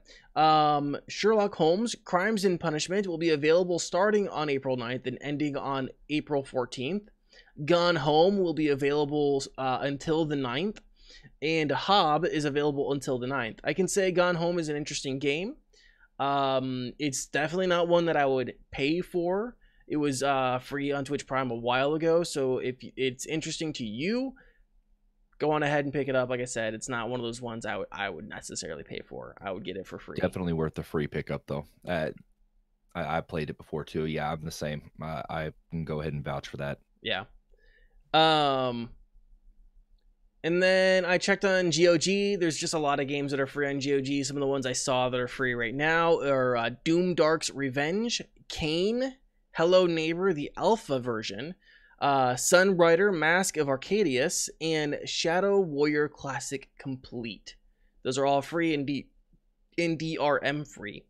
[SPEAKER 1] Sherlock Holmes, Crimes and Punishment will be available starting on April 9th and ending on April 14th. Gone Home will be available until the 9th. And Hob is available until the 9th. I can say Gone Home is an interesting game. It's definitely not one that I would pay for. It was free on Twitch Prime a while ago, so if it's interesting to you, go on ahead and pick it up. Like I said, it's not one of those ones I would necessarily pay for. I would get it for free.
[SPEAKER 2] Definitely worth the free pickup, though. I played it before, too. Yeah, I'm the same. I can go ahead and vouch for that.
[SPEAKER 1] Yeah. And then I checked on GOG. There's just a lot of games that are free on GOG. Some of the ones I saw that are free right now are Doom Dark's Revenge, Kane, Hello Neighbor, the alpha version, Sunrider, Mask of Arcadius, and Shadow Warrior Classic Complete. Those are all free and DRM free.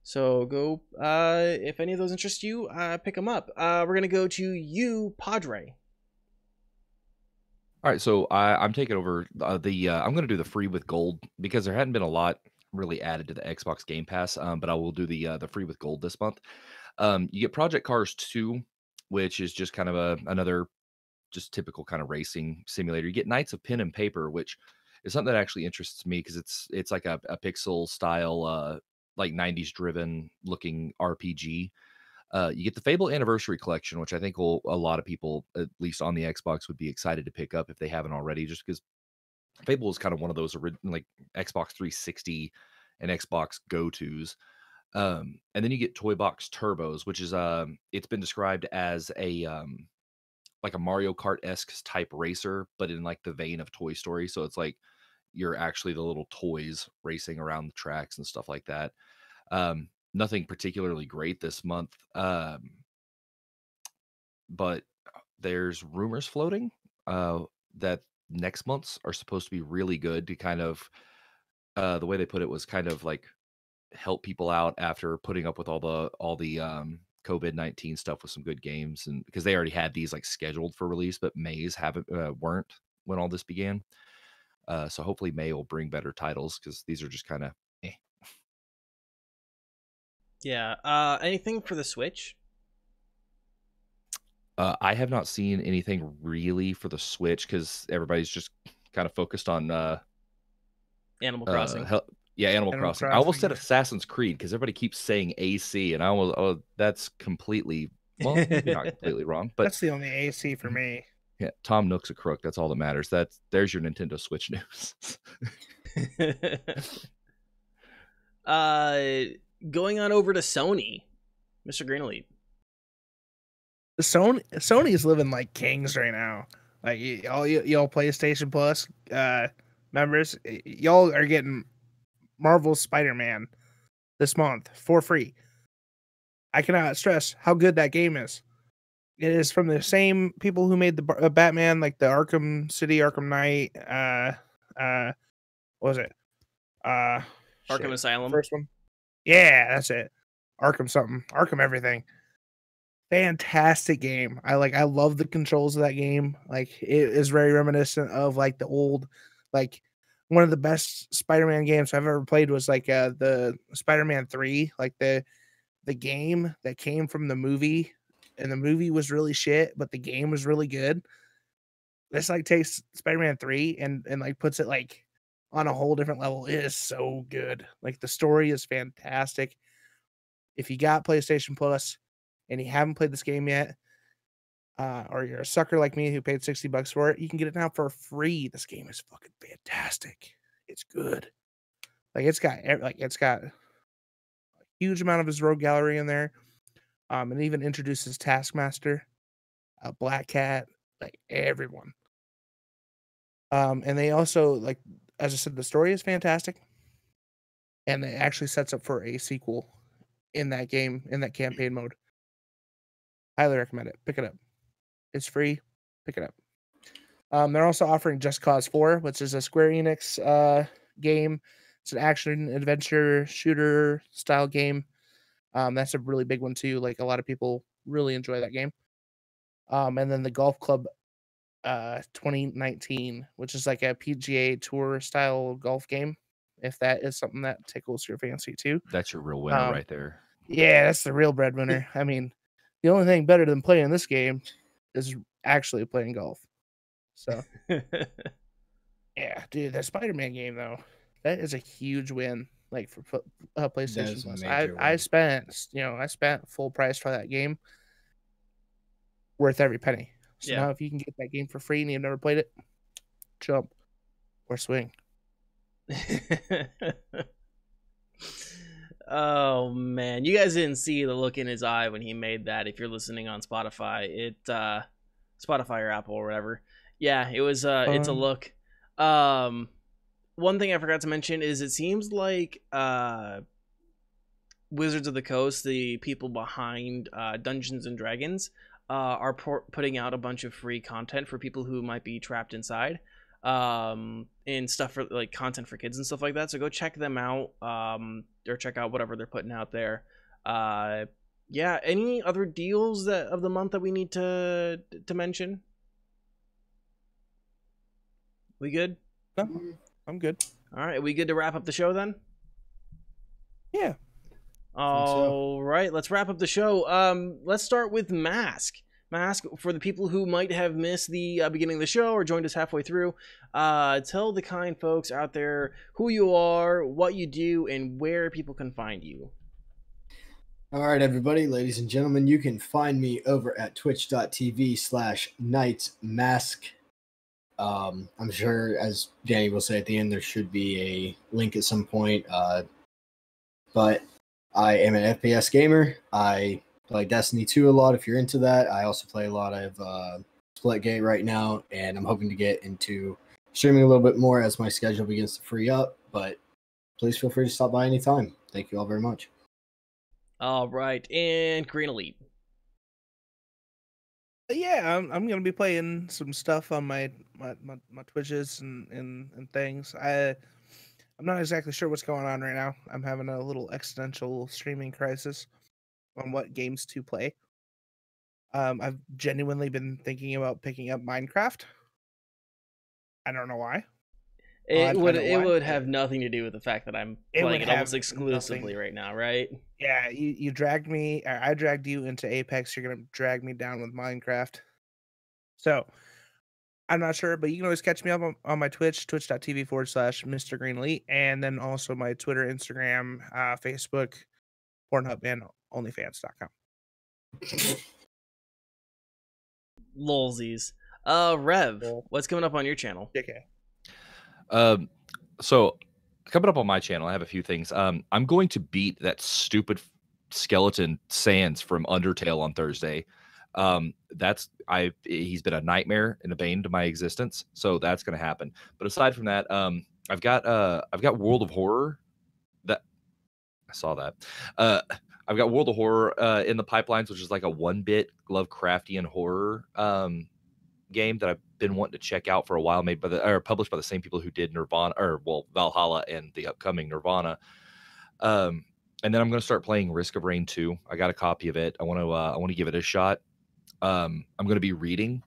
[SPEAKER 1] So go, if any of those interest you, pick them up. We're going to go to you, Padre.
[SPEAKER 2] All right, so I'm taking over I'm going to do the free with gold because there hadn't been a lot really added to the Xbox Game Pass, but I will do the free with gold this month. You get Project Cars 2, which is just kind of another just typical kind of racing simulator. You get Knights of Pen and Paper, which is something that actually interests me because it's like a pixel style, like 90s driven looking RPG. You get the Fable Anniversary Collection, which I think a lot of people, at least on the Xbox, would be excited to pick up if they haven't already, just because Fable is kind of one of those like Xbox 360 and Xbox go-tos. And then you get Toy Box Turbos, which is it's been described as a like a Mario Kart-esque type racer, but in like the vein of Toy Story. So it's like you're actually the little toys racing around the tracks and stuff like that. Nothing particularly great this month, but there's rumors floating that next month's are supposed to be really good to kind of the way they put it was kind of like help people out after putting up with all the COVID-19 stuff with some good games, and because they already had these like scheduled for release, but May's weren't when all this began. So hopefully May will bring better titles because these are just kind of
[SPEAKER 1] Yeah. Anything for the Switch?
[SPEAKER 2] I have not seen anything really for the Switch because everybody's just kind of focused on
[SPEAKER 1] Animal Crossing.
[SPEAKER 2] Animal Crossing. I almost said Assassin's Creed because everybody keeps saying AC, and I almost that's completely maybe not completely wrong, but
[SPEAKER 3] that's the only AC for me.
[SPEAKER 2] Yeah, Tom Nook's a crook. That's all that matters. There's your Nintendo Switch news.
[SPEAKER 1] Going on over to Sony, Mr. Greenleaf.
[SPEAKER 3] Sony's living like kings right now. Like y'all PlayStation Plus members, y'all are getting Marvel's Spider-Man this month for free. I cannot stress how good that game is. It is from the same people who made the Batman, like the Arkham City, Arkham Knight. What was it?
[SPEAKER 1] Arkham Asylum.
[SPEAKER 3] First one. Yeah, that's it. Arkham something. Arkham everything. Fantastic game. I love the controls of that game. Like it is very reminiscent of like the old, like one of the best Spider-Man games I've ever played was like the Spider-Man 3, like the game that came from the movie, and the movie was really shit, but the game was really good. this like takes Spider-Man 3 and like puts it like on a whole different level. It is so good. Like the story is fantastic. If you got PlayStation Plus and you haven't played this game yet, or you're a sucker like me who paid $60 for it, you can get it now for free. This game is fucking fantastic. It's good. Like it's got a huge amount of his rogue gallery in there. And even introduces Taskmaster, Black Cat, like everyone. And they also, like, as I said, the story is fantastic. And it actually sets up for a sequel in that game, in that campaign mode. Highly recommend it. Pick it up. It's free. Pick it up. They're also offering Just Cause 4, which is a Square Enix game. It's an action adventure shooter style game. That's a really big one too. Like a lot of people really enjoy that game. And then the Golf Club 2019, which is like a PGA Tour style golf game. If that is something that tickles your fancy too.
[SPEAKER 2] That's your real winner right there.
[SPEAKER 3] Yeah, that's the real breadwinner. I mean, the only thing better than playing this game is actually playing golf. So, yeah, dude, that Spider-Man game though, that is a huge win. Like for PlayStation Plus, I spent full price for that game, worth every penny. So now, if you can get that game for free and you've never played it, jump or swing.
[SPEAKER 1] Oh man, you guys didn't see the look in his eye when he made that. If you're listening on Spotify, Spotify or Apple or whatever. Yeah, it was it's a look. One thing I forgot to mention is it seems like Wizards of the Coast, the people behind Dungeons and Dragons, are putting out a bunch of free content for people who might be trapped inside, and stuff for like content for kids and stuff like that. So go check them out, or check out whatever they're putting out there. Yeah, any other deals of the month that we need to mention? We good?
[SPEAKER 3] I'm good.
[SPEAKER 1] All right, we good to wrap up the show then?
[SPEAKER 3] Yeah.
[SPEAKER 1] All right, let's wrap up the show. Let's start with Mask. Mask, for the people who might have missed the beginning of the show or joined us halfway through, tell the kind folks out there who you are, what you do, and where people can find you.
[SPEAKER 4] All right, everybody, ladies and gentlemen, you can find me over at twitch.tv/KnightsMask. I'm sure, as Danny will say at the end, there should be a link at some point. But I am an FPS gamer. I play Destiny 2 a lot if you're into that. I also play a lot of Splitgate right now, and I'm hoping to get into streaming a little bit more as my schedule begins to free up. But please feel free to stop by anytime. Thank you all very much.
[SPEAKER 1] All right, and Green Elite.
[SPEAKER 3] Yeah, I'm gonna be playing some stuff on my Twitches and things. I'm not exactly sure what's going on right now. I'm having a little existential streaming crisis on what games to play. I've genuinely been thinking about picking up Minecraft. I don't know why.
[SPEAKER 1] It would have nothing to do with the fact that I'm playing it almost exclusively right now, right?
[SPEAKER 3] Yeah, you dragged me, or I dragged you into Apex. You're gonna drag me down with Minecraft. So I'm not sure, but you can always catch me up on my Twitch, twitch.tv/Mr. Green Elite, and then also my Twitter, Instagram, Facebook, Pornhub, and OnlyFans.com.
[SPEAKER 1] Lolsies. Rev, what's coming up on your channel?
[SPEAKER 3] JK.
[SPEAKER 2] So coming up on my channel, I have a few things. I'm going to beat that stupid skeleton Sans from Undertale on Thursday. He's been a nightmare and a bane to my existence, so that's going to happen. But aside from that, I've got World of Horror. That I saw that. I've got World of Horror in the pipelines, which is like a 1-bit Lovecraftian horror game that I've been wanting to check out for a while, published by the same people who did Valhalla and the upcoming Nirvana. And then I'm going to start playing Risk of Rain 2. I got a copy of it. I want to give it a shot. I'm going to be reading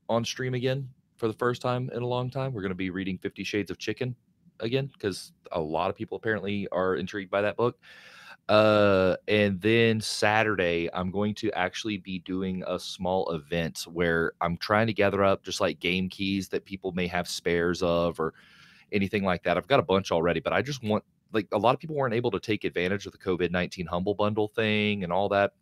[SPEAKER 2] on stream again for the first time in a long time. We're going to be reading 50 Shades of Chicken again because a lot of people apparently are intrigued by that book. And then Saturday, I'm going to actually be doing a small event where I'm trying to gather up just like game keys that people may have spares of or anything like that. I've got a bunch already, but I just want, like, a lot of people weren't able to take advantage of the COVID-19 Humble Bundle thing and all that.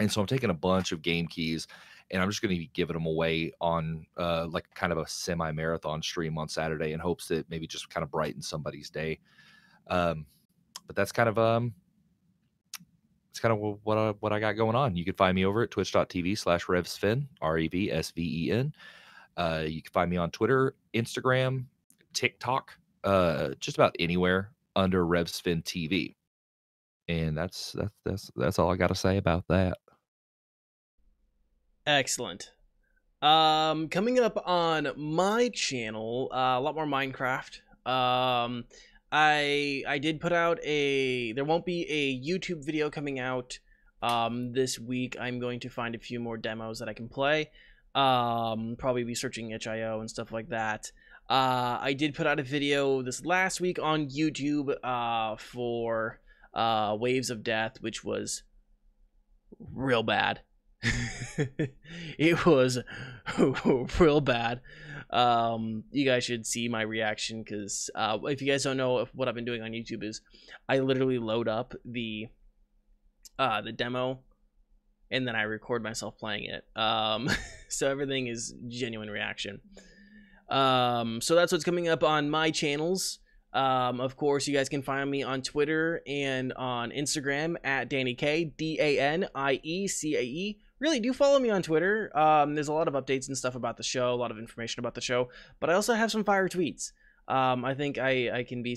[SPEAKER 2] And so I'm taking a bunch of game keys and I'm just going to be giving them away on like kind of a semi-marathon stream on Saturday in hopes that maybe just kind of brighten somebody's day. But that's kind of it's kind of what I got going on. You can find me over at twitch.tv/RevSven, RevSven. You can find me on Twitter, Instagram, TikTok, just about anywhere under RevSven TV. And that's all I got to say about that.
[SPEAKER 1] Excellent. Coming up on my channel, a lot more Minecraft. I did put out there won't be a YouTube video coming out this week. I'm going to find a few more demos that I can play. Probably be searching itch.io and stuff like that. I did put out a video this last week on YouTube for Waves of Death, which was real bad. It was real bad. You guys should see my reaction, because if you guys don't know, what I've been doing on YouTube is I literally load up the demo and then I record myself playing it. So everything is genuine reaction. So that's what's coming up on my channels. Of course, you guys can find me on Twitter and on Instagram at DaniCae, DANIECAE. Really, do follow me on Twitter. There's a lot of updates and stuff about the show, a lot of information about the show, but I also have some fire tweets. I think I can be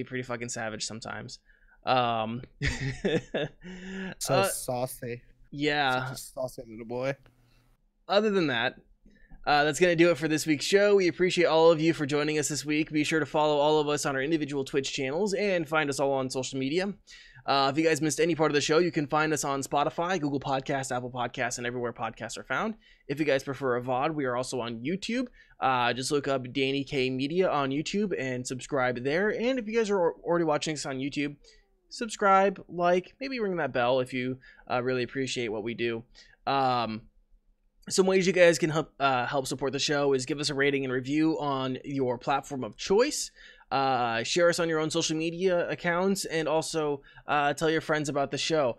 [SPEAKER 1] pretty fucking savage sometimes.
[SPEAKER 3] So saucy.
[SPEAKER 1] Yeah.
[SPEAKER 3] Such a saucy little boy.
[SPEAKER 1] Other than that, that's going to do it for this week's show. We appreciate all of you for joining us this week. Be sure to follow all of us on our individual Twitch channels and find us all on social media. If you guys missed any part of the show, you can find us on Spotify, Google Podcasts, Apple Podcasts, and everywhere podcasts are found. If you guys prefer a VOD, we are also on YouTube. Just look up DaniCae Media on YouTube and subscribe there. And if you guys are already watching us on YouTube, subscribe, like, maybe ring that bell if you really appreciate what we do. Some ways you guys can help support the show is give us a rating and review on your platform of choice. Share us on your own social media accounts, and also tell your friends about the show.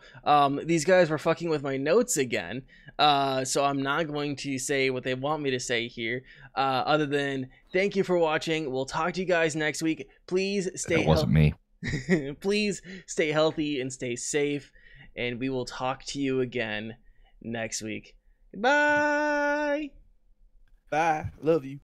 [SPEAKER 1] These guys were fucking with my notes again, so I'm not going to say what they want me to say here, other than thank you for watching. We'll talk to you guys next week. Please stay
[SPEAKER 2] That wasn't me.
[SPEAKER 1] Please stay healthy and stay safe, and we will talk to you again next week. Goodbye.
[SPEAKER 3] Bye. Love you.